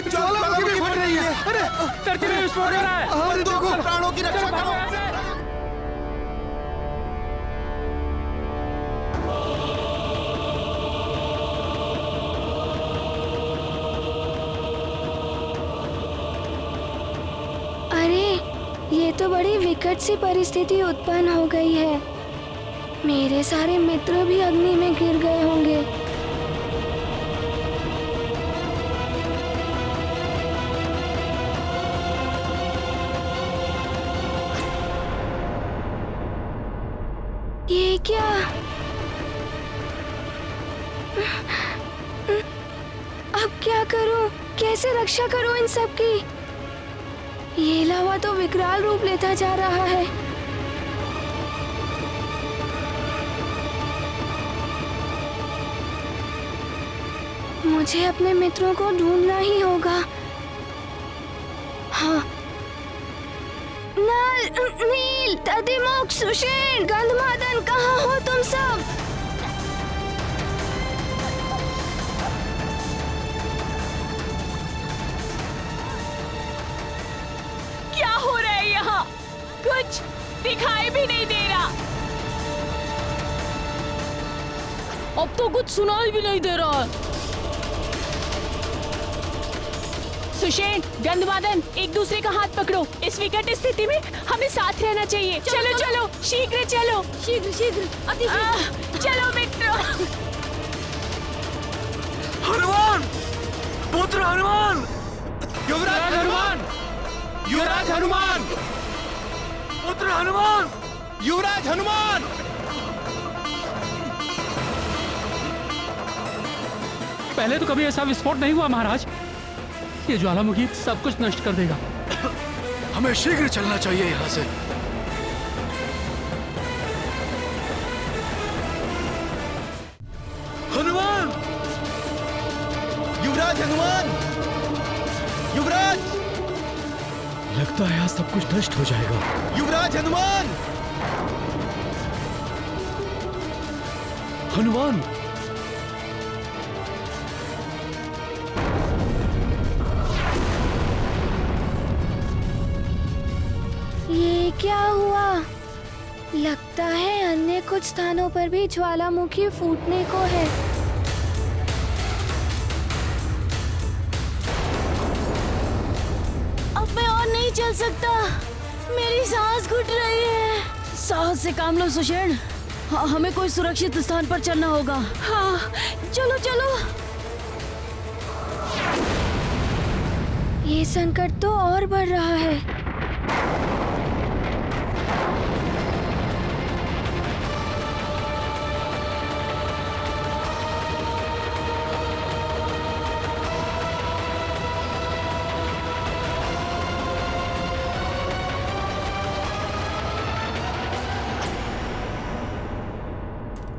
ज्वालामुखी फट रही है। अरे धरती में विस्फोट हो रहा है। अरे देखो, प्राणों की रक्षा करो। अरे ये तो बड़ी विकट सी परिस्थिति उत्पन्न हो गई है। मेरे सारे मित्र भी अग्नि में गिर गए होंगे। ये क्या? अब क्या करूं? कैसे रक्षा करूं इन सब की? ये लावा तो विकराल रूप लेता जा रहा है। मुझे अपने मित्रों को ढूंढना ही होगा। हाँ, नल, नील, तदिमुख, सुषेण, गंधमादन, कहाँ हो तुम सब? क्या हो रहा है यहाँ? कुछ दिखाई भी नहीं दे रहा। अब तो कुछ सुनाई भी नहीं दे रहा है। सुषेण, गंधमादन, एक दूसरे का हाथ पकड़ो। इस विकट स्थिति में हमें साथ रहना चाहिए। चलो चलो, शीघ्र चलो। शीघ्र अति शीघ्र। चलो मित्रों। हनुमान, पुत्र हनुमान, युवराज हनुमान, युवराज हनुमान, पुत्र हनुमान, युवराज हनुमान। पहले तो कभी ऐसा विस्फोट नहीं हुआ महाराज। ये ज्वालामुखी सब कुछ नष्ट कर देगा। हमें शीघ्र चलना चाहिए यहाँ से। हनुमान, युवराज हनुमान, युवराज। लगता है आज सब कुछ नष्ट हो जाएगा। युवराज हनुमान, हनुमान। ये क्या हुआ? लगता है अन्य कुछ स्थानों पर भी ज्वालामुखी फूटने को है। अब मैं और नहीं चल सकता। मेरी सांस घुट रही है। साहस से काम लो सुषेण। हाँ, हमें कोई सुरक्षित स्थान पर चलना होगा। हाँ, चलो चलो। ये संकट तो और बढ़ रहा है।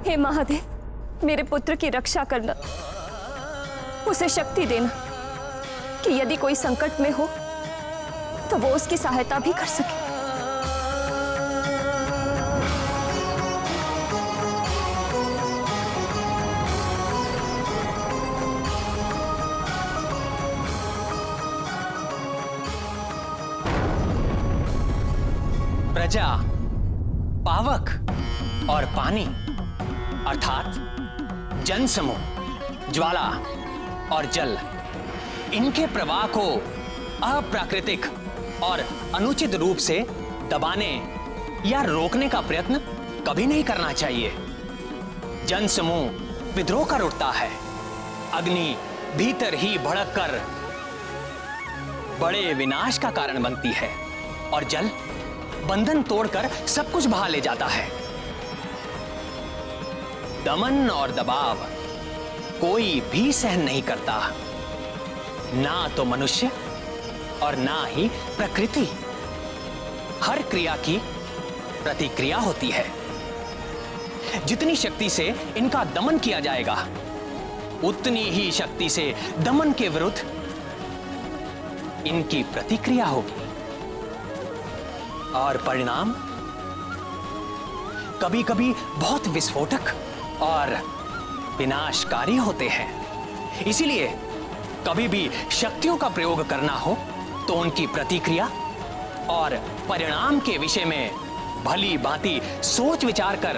हे महादेव, मेरे पुत्र की रक्षा करना, उसे शक्ति देना कि यदि कोई संकट में हो तो वो उसकी सहायता भी कर सके। प्रजा, पावक और पानी अर्थात जन समूह, ज्वाला और जल, इनके प्रवाह को अप्राकृतिक और अनुचित रूप से दबाने या रोकने का प्रयत्न कभी नहीं करना चाहिए। जन समूह विद्रोह कर उठता है। अग्नि भीतर ही भड़क कर बड़े विनाश का कारण बनती है और जल बंधन तोड़कर सब कुछ बहा ले जाता है। दमन और दबाव कोई भी सहन नहीं करता, ना तो मनुष्य और ना ही प्रकृति। हर क्रिया की प्रतिक्रिया होती है। जितनी शक्ति से इनका दमन किया जाएगा, उतनी ही शक्ति से दमन के विरुद्ध इनकी प्रतिक्रिया होगी और परिणाम कभी कभी बहुत विस्फोटक और विनाशकारी होते हैं। इसीलिए कभी भी शक्तियों का प्रयोग करना हो तो उनकी प्रतिक्रिया और परिणाम के विषय में भली भांति सोच विचार कर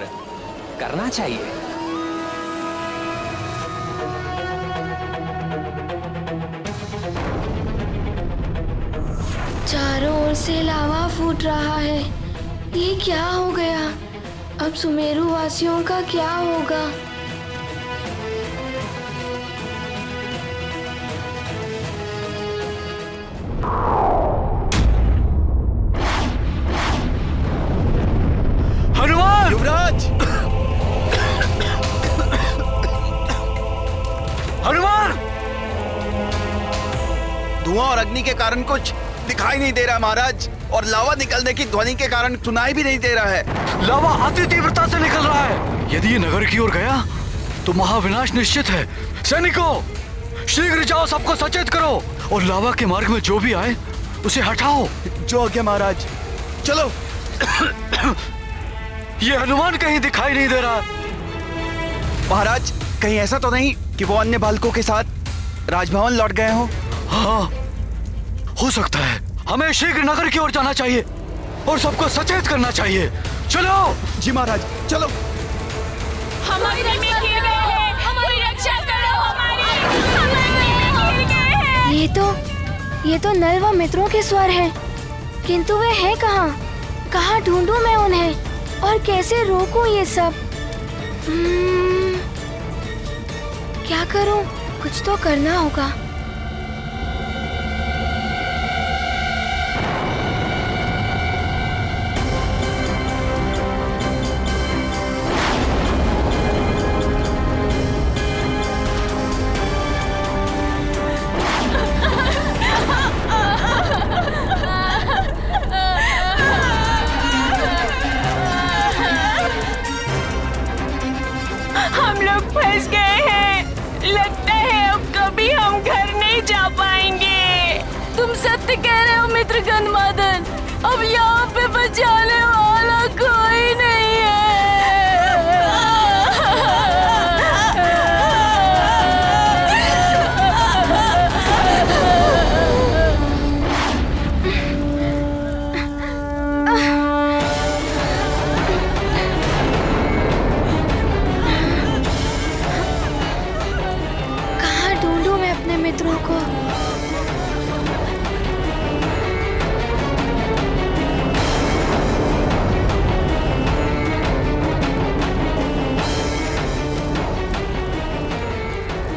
करना चाहिए। चारों ओर से लावा फूट रहा है। ये क्या हो गया? अब सुमेरु वासियों का क्या होगा? हनुमान! युवराज! हनुमान! धुआं और अग्नि के कारण कुछ दिखाई नहीं दे रहा महाराज, और लावा निकलने की ध्वनि के कारण सुनाई भी नहीं दे रहा है। लावा अति तीव्रता से निकल रहा है। यदि ये नगर की ओर गया तो महाविनाश निश्चित है। सैनिकों, शीघ्र जाओ, सबको सचेत करो और लावा के मार्ग में जो भी आए उसे हटाओ। जो आज्ञा महाराज। चलो। ये हनुमान कहीं दिखाई नहीं दे रहा। महाराज, कहीं ऐसा तो नहीं कि वो अन्य बालकों के साथ राजभवन लौट गए हो? हाँ, हो सकता है। हमें शीघ्र नगर की ओर जाना चाहिए और सबको सचेत करना चाहिए। चलो। जी महाराज, चलो। हमारी हमारी रक्षा करो, हमारी ये तो नल व मित्रों के स्वर हैं, किंतु वे हैं कहाँ? कहाँ ढूंढूं मैं उन्हें और कैसे रोकूं ये सब? क्या करूं? कुछ तो करना होगा। फंस गए हैं। लगता है अब कभी हम घर नहीं जा पाएंगे। तुम सत्य कह रहे हो मित्र गंधमादन, अब यहाँ पे बचाने वाला कोई नहीं है। मित्रों को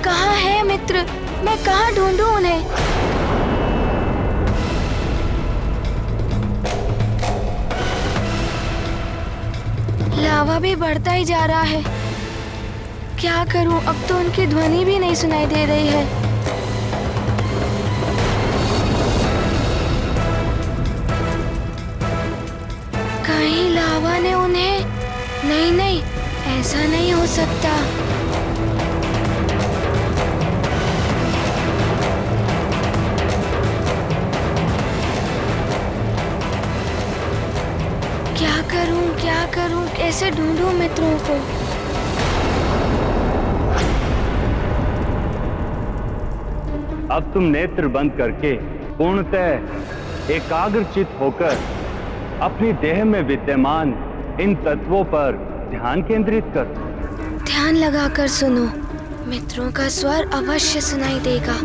कहाँ है मित्र? मैं कहाँ ढूंढूं उन्हें? लावा भी बढ़ता ही जा रहा है। क्या करूं? अब तो उनकी ध्वनि भी नहीं सुनाई दे रही है। कहीं लावा ने उन्हें... नहीं, ऐसा नहीं हो सकता। क्या करूं? कैसे ढूंढूं मित्रों को? अब तुम नेत्र बंद करके पूर्णतः एकाग्रचित होकर अपनी देह में विद्यमान इन तत्वों पर ध्यान केंद्रित करो। ध्यान लगाकर सुनो, मित्रों का स्वर अवश्य सुनाई देगा।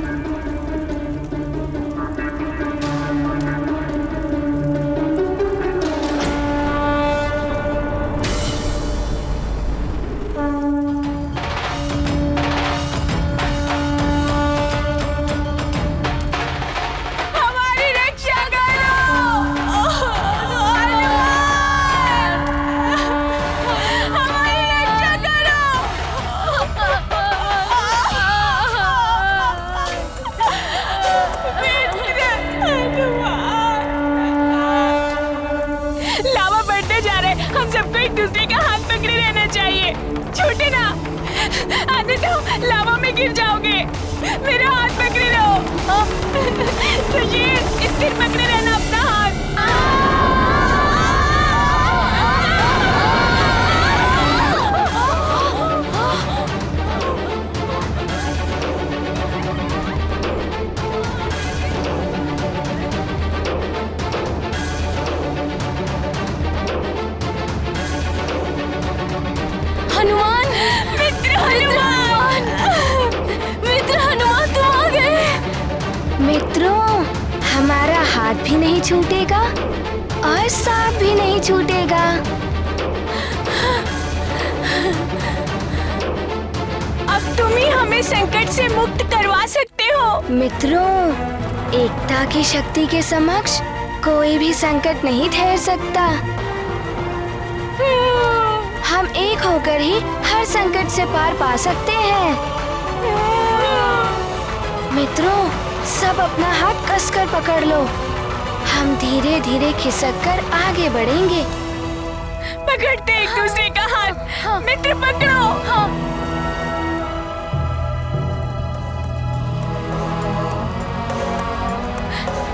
हमारी गिर जाओगे। मेरा हाथ पकड़े रहो। सुशील, स्थिर पकड़े रहना अपना हाथ। हनुमान, मित्र हनुमान, मित्र हनुमान तुम आ गए। मित्रों, हमारा हाथ भी नहीं छूटेगा और सांप भी नहीं छूटेगा। अब तुम ही हमें संकट से मुक्त करवा सकते हो। मित्रों, एकता की शक्ति के समक्ष कोई भी संकट नहीं ठहर सकता। हम एक होकर ही हर संकट से पार पा सकते हैं। मित्रों, सब अपना हाथ कसकर पकड़ लो। हम धीरे धीरे खिसककर आगे बढ़ेंगे। पकड़ते एक दूसरे का हाथ। मित्र पकड़ो।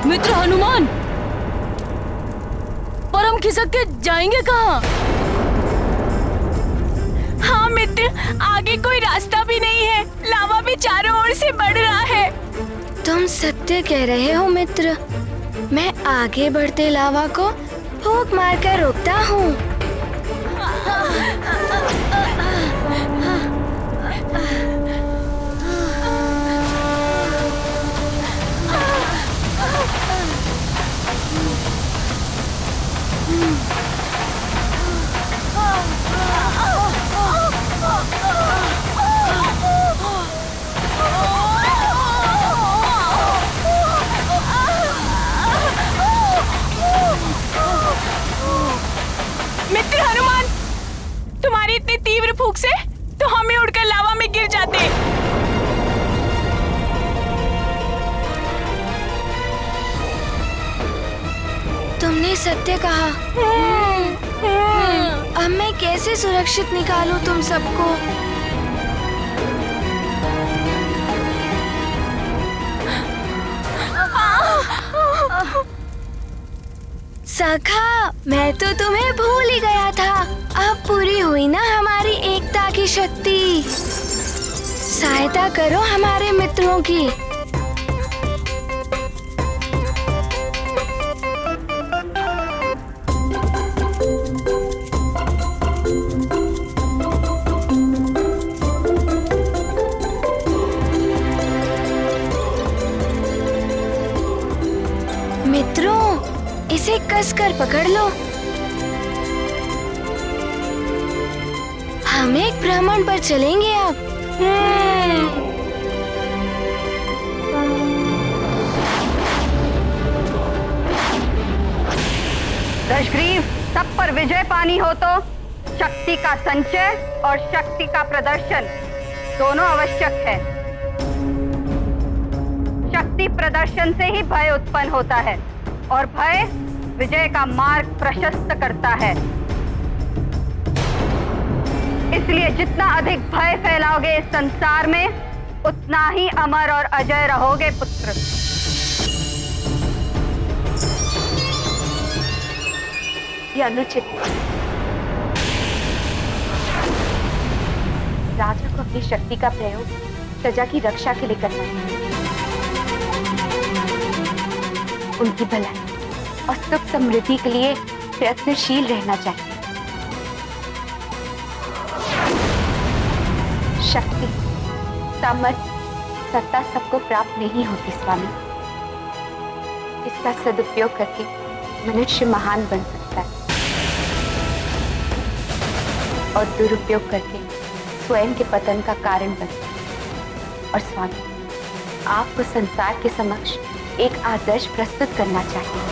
मित्र हनुमान, पर हम खिसक के जाएंगे कहाँ? हाँ मित्र, आगे कोई रास्ता भी नहीं है। लावा भी चारों ओर से बढ़ रहा है। तुम सत्य कह रहे हो मित्र। मैं आगे बढ़ते लावा को फूंक मारकर रोकता हूँ। मित्र हनुमान, तुम्हारी इतनी तीव्र फूंक से तो हमें उड़कर लावा में गिर जाते। तुमने सत्य कहा। अब मैं कैसे सुरक्षित निकालूं तुम सबको? सखा, मैं तो तुम्हें भूल ही गया था। अब पूरी हुई ना हमारी एकता की शक्ति। सहायता करो हमारे मित्रों की। मित्रों, इसे कसकर पकड़ लो। हम एक भ्रमण पर चलेंगे अब। दशग्रीव, सब पर विजय पानी हो तो शक्ति का संचय और शक्ति का प्रदर्शन दोनों आवश्यक है। शक्ति प्रदर्शन से ही भय उत्पन्न होता है और भय विजय का मार्ग प्रशस्त करता है। इसलिए जितना अधिक भय फैलाओगे इस संसार में, उतना ही अमर और अजय रहोगे पुत्र। ये अनुचित है। राजा को अपनी शक्ति का प्रयोग प्रजा की रक्षा के लिए करना है। उनकी भलाई और सुख समृद्धि के लिए प्रयत्नशील रहना चाहिए। शक्ति, सामर्थ्य, सत्ता सबको प्राप्त नहीं होती स्वामी। इसका सदुपयोग करके मनुष्य महान बन सकता है और दुरुपयोग करके स्वयं के पतन का कारण बनता है। और स्वामी, आपको संसार के समक्ष एक आदर्श प्रस्तुत करना चाहिए।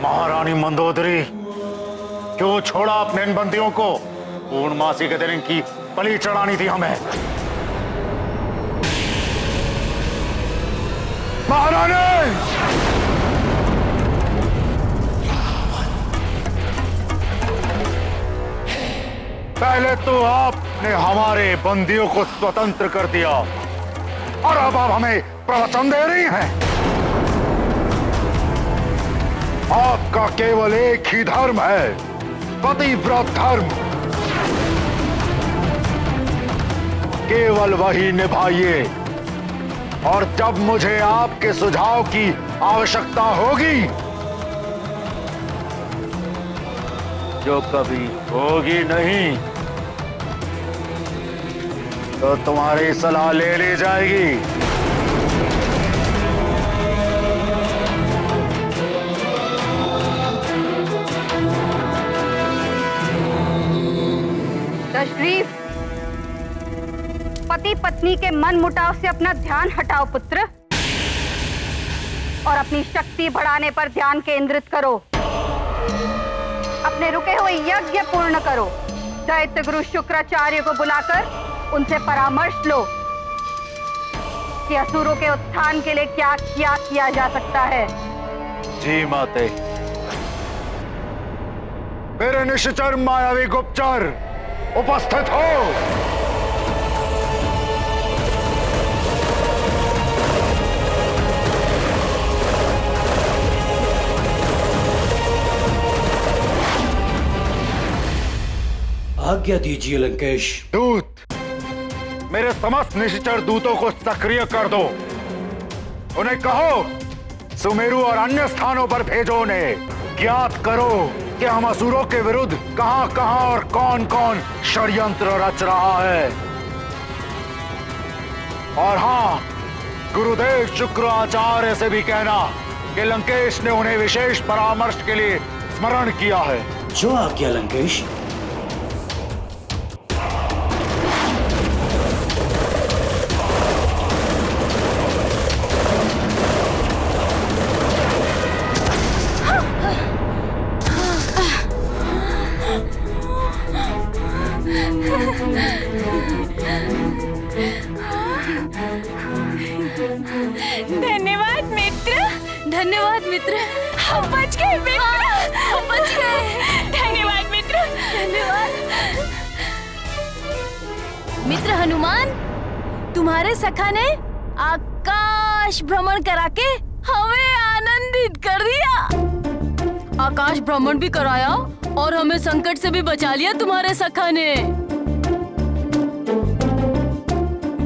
महारानी मंदोदरी, क्यों छोड़ा अपने इन बंदियों को? पूर्णमासी के दिन इनकी बलि चढ़ानी थी हमें। महारानी! पहले तो आपने हमारे बंदियों को स्वतंत्र कर दिया और अब आप हमें प्रवचन दे रही हैं। आपका केवल एक ही धर्म है, पतिव्रत धर्म। केवल वही निभाइए और जब मुझे आपके सुझाव की आवश्यकता होगी, जो कभी होगी नहीं, तो तुम्हारी सलाह ले ली जाएगी। तशरीफ, पति पत्नी के मन मुटाव से अपना ध्यान हटाओ पुत्र, और अपनी शक्ति बढ़ाने पर ध्यान केंद्रित करो। अपने रुके हुए यज्ञ पूर्ण करो। दैत्य गुरु शुक्राचार्य को बुलाकर उनसे परामर्श लो कि असुरों के उत्थान के लिए क्या क्या किया जा सकता है। जी माते। मेरे निश्चर मायावी गुप्तचर उपस्थित हो। आज्ञा दीजिए लंकेश। दूत, मेरे समस्त निश्चर दूतों को सक्रिय कर दो। उन्हें कहो सुमेरु और अन्य स्थानों पर भेजो। उन्हें ज्ञात करो कि हम असुरों के विरुद्ध कहां कहां और कौन कौन षड्यंत्र रच रहा है। और हाँ, गुरुदेव शुक्राचार्य से भी कहना कि लंकेश ने उन्हें विशेष परामर्श के लिए स्मरण किया है। जो आज्ञा लंकेश। धन्यवाद मित्र। धन्यवाद मित्र। हम बच गए मित्र। हम बच गए। धन्यवाद मित्र। धन्यवाद मित्र हनुमान, तुम्हारे सखा ने आकाश भ्रमण करा के हमें आनंदित कर दिया। आकाश भ्रमण भी कराया और हमें संकट से भी बचा लिया तुम्हारे सखा ने।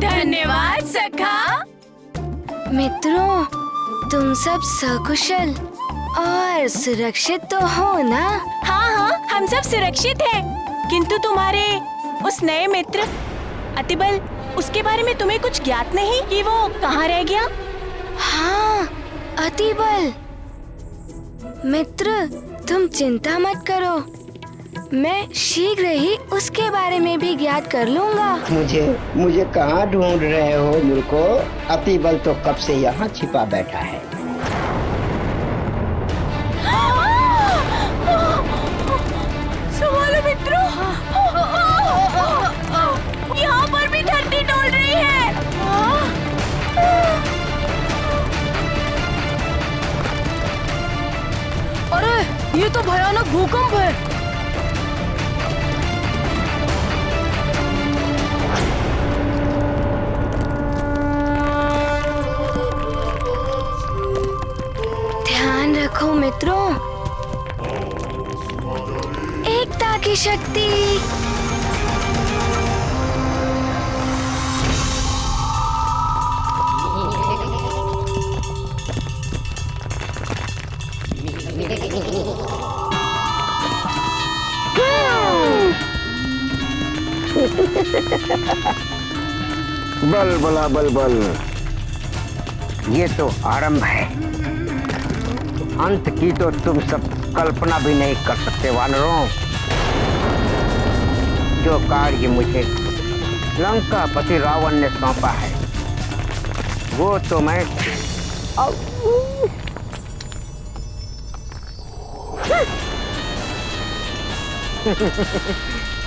धन्यवाद सखा। मित्रों, तुम सब सकुशल और सुरक्षित तो हो ना? हाँ हाँ, हम सब सुरक्षित हैं। किंतु तुम्हारे उस नए मित्र अतिबल, उसके बारे में तुम्हें कुछ ज्ञात नहीं कि वो कहाँ रह गया? हाँ, अतिबल। मित्र, तुम चिंता मत करो, मैं शीघ्र ही उसके बारे में भी ज्ञात कर लूंगा। मुझे कहाँ ढूंढ रहे हो मूर्खो? अतिबल तो कब से यहाँ छिपा बैठा है। संभालो मित्रों, यहाँ पर भी धरती डोल रही है। अरे, ये तो भयानक भूकंप है। ध्यान रखो मित्रों, एकता की शक्ति। बल बला बल बल, ये तो आरंभ है। अंत की तो तुम सब कल्पना भी नहीं कर सकते वानरों। जो कार्य मुझे लंकापति रावण ने सौंपा है, वो तो मैं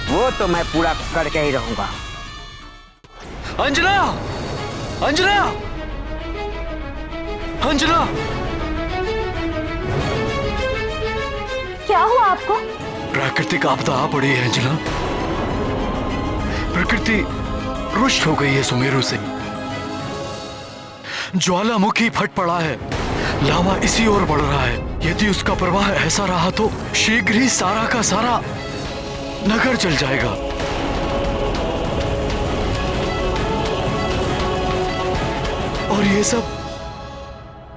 वो तो मैं पूरा करके ही रहूंगा। अंजना! अंजना! अंजना! क्या हुआ आपको? प्राकृतिक आपदा आ पड़ी है अंजना। प्रकृति रुष्ट हो गई है सुमेरु से। ज्वालामुखी फट पड़ा है, लावा इसी ओर बढ़ रहा है। यदि उसका प्रवाह ऐसा रहा तो शीघ्र ही सारा का सारा नगर जल जाएगा। और ये सब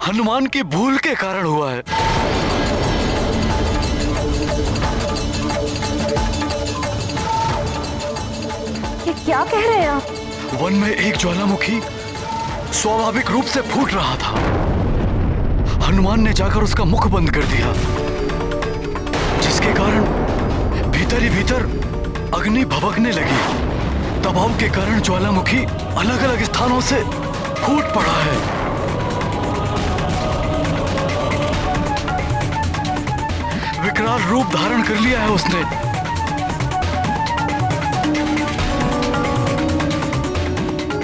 हनुमान की भूल के कारण हुआ है। ये क्या कह रहे हैं आप? वन में एक ज्वालामुखी स्वाभाविक रूप से फूट रहा था। हनुमान ने जाकर उसका मुख बंद कर दिया, जिसके कारण भीतर ही भीतर अग्नि भभकने लगी। दबाव के कारण ज्वालामुखी अलग अलग स्थानों से फूट पड़ा है। विकराल रूप धारण कर लिया है उसने।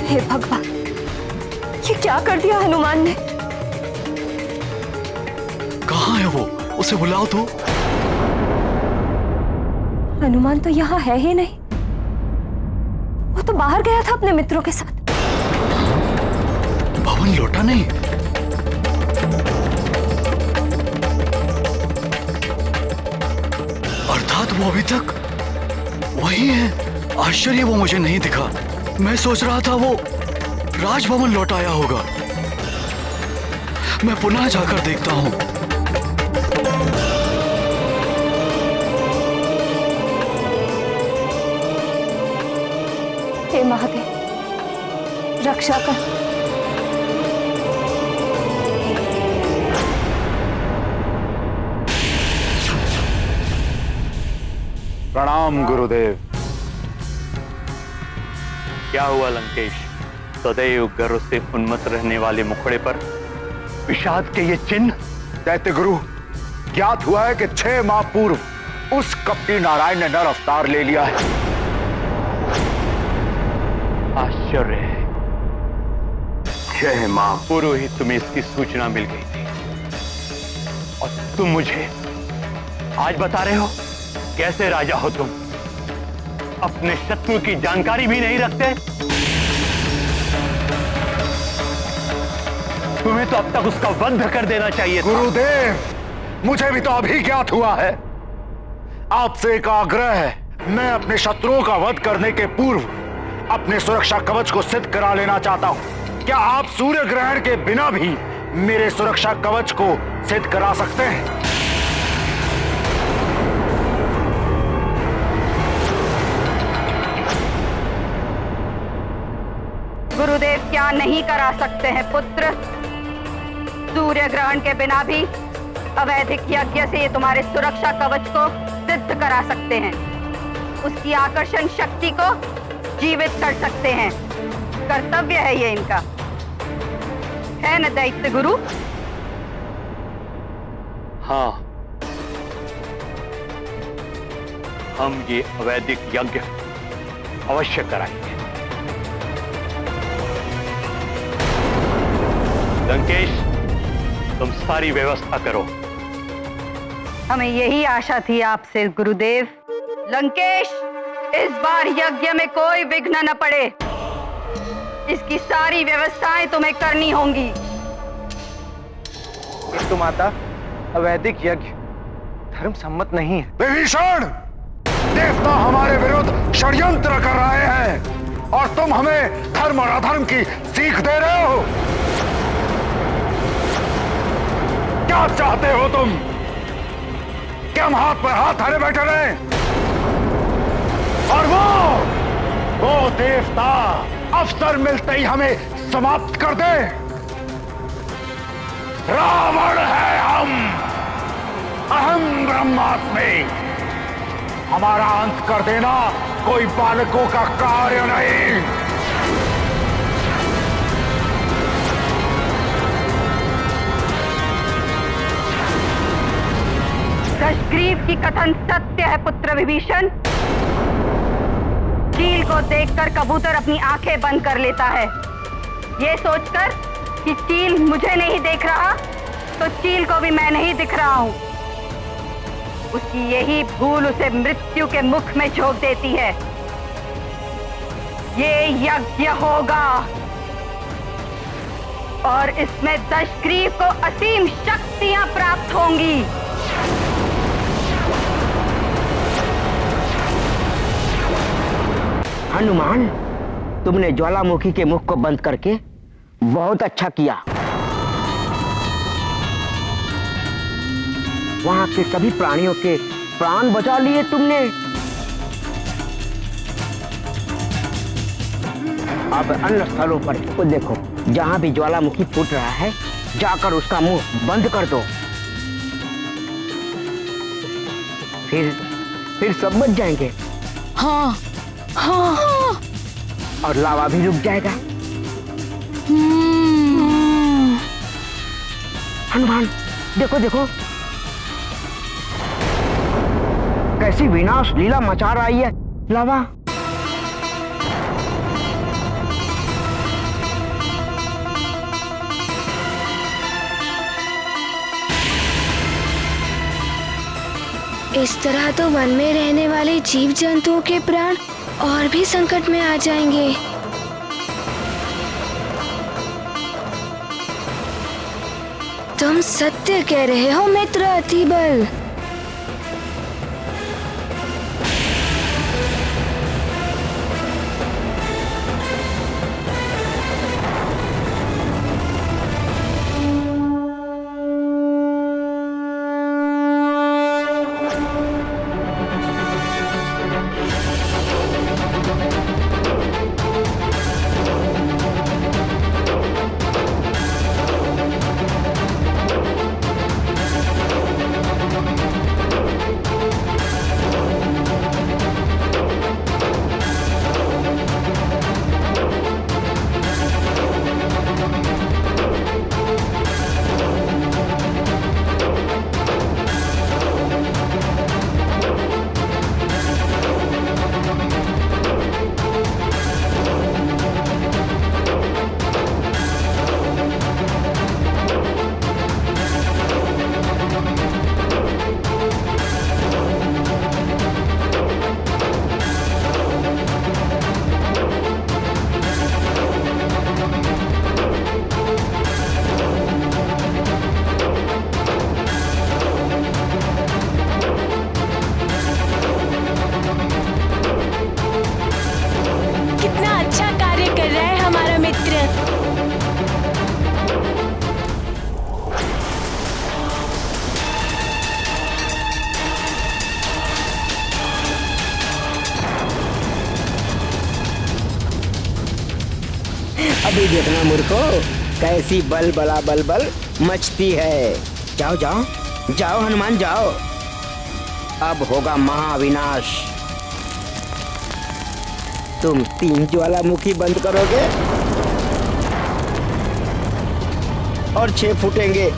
हे भगवान, ये क्या कर दिया हनुमान ने? कहाँ है वो? उसे बुलाओ तो। हनुमान तो यहाँ है ही नहीं। वो तो बाहर गया था अपने मित्रों के साथ। भवन लौटा नहीं? अर्थात वो अभी तक वही है। आश्चर्य वो मुझे नहीं दिखा। मैं सोच रहा था वो राजभवन लौट आया होगा। मैं पुनः जाकर देखता हूं। हे महादेव, रक्षा कर। प्रणाम गुरुदेव। क्या हुआ लंकेश? सदैव गर्व से उन्मत्त रहने वाले मुखड़े पर विषाद के ये चिन्ह? दैत्य गुरु, ज्ञात हुआ है कि 6 माह पूर्व उस कपटी नारायण ने नर अवतार ले लिया है। आश्चर्य है, 6 माह पूर्व ही तुम्हें इसकी सूचना मिल गई थी और तुम मुझे आज बता रहे हो? कैसे राजा हो तुम? अपने शत्रु की जानकारी भी नहीं रखते? तुम्हें तो अब तक उसका वध कर देना चाहिए था। गुरुदेव, मुझे भी तो अभी ज्ञात हुआ है। आपसे एक आग्रह है। मैं अपने शत्रुओं का वध करने के पूर्व अपने सुरक्षा कवच को सिद्ध करा लेना चाहता हूं। क्या आप सूर्य ग्रहण के बिना भी मेरे सुरक्षा कवच को सिद्ध करा सकते हैं? गुरुदेव क्या नहीं करा सकते हैं पुत्र? सूर्य ग्रहण के बिना भी अवैधिक यज्ञ से ये तुम्हारे सुरक्षा कवच को सिद्ध करा सकते हैं। उसकी आकर्षण शक्ति को जीवित कर सकते हैं। कर्तव्य है ये इनका, है न दैत्य गुरु? हाँ, हम ये अवैधिक यज्ञ अवश्य कराएंगे। लंकेश, तुम सारी व्यवस्था करो। हमें यही आशा थी आपसे गुरुदेव। लंकेश, इस बार यज्ञ में कोई विघ्न न पड़े। इसकी सारी व्यवस्थाएं तुम्हें करनी होंगी। तो माता, अवैधिक यज्ञ धर्म सम्मत नहीं है। विभीषण, देवता हमारे विरुद्ध षड्यंत्र कर रहे हैं और तुम हमें धर्म और अधर्म की सीख दे रहे हो। क्या चाहते हो तुम? क्या हम हाथ पर हाथ धरे बैठे रहे? और वो देवता अवसर मिलते ही हमें समाप्त कर दे। रावण है हम, अहम ब्रह्मास्मि। हमारा अंत कर देना कोई बालकों का कार्य नहीं। दशग्रीव की कथन सत्य है पुत्र विभीषण। चील को देखकर कबूतर अपनी आंखें बंद कर लेता है। ये सोचकर कि चील मुझे नहीं देख रहा, तो चील को भी मैं नहीं दिख रहा हूं। उसकी यही भूल उसे मृत्यु के मुख में झोंक देती है। ये यज्ञ होगा और इसमें दशग्रीव को असीम शक्तियां प्राप्त होंगी। हनुमान, तुमने ज्वालामुखी के मुख को बंद करके बहुत अच्छा किया। वहां के सभी प्राणियों के प्राण बचा लिए तुमने। अब अन्य स्थलों पर वो देखो, जहां भी ज्वालामुखी फूट रहा है, जाकर उसका मुंह बंद कर दो। फिर सब बच जाएंगे। हाँ हाँ, और लावा भी रुक जाएगा। हनुमान, देखो देखो, कैसी विनाश लीला मचा रही है लावा। इस तरह तो वन में रहने वाले जीव जंतुओं के प्राण और भी संकट में आ जाएंगे। तुम सत्य कह रहे हो मित्र अतिबल। अभी देखना मूर्खो, कैसी बल बला बल बल मचती है। जाओ जाओ जाओ हनुमान जाओ, अब होगा महाविनाश। तुम 3 ज्वालामुखी बंद करोगे और 6 फूटेंगे।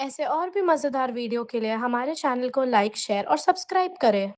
ऐसे और भी मजेदार वीडियो के लिए हमारे चैनल को लाइक, शेयर और सब्सक्राइब करें।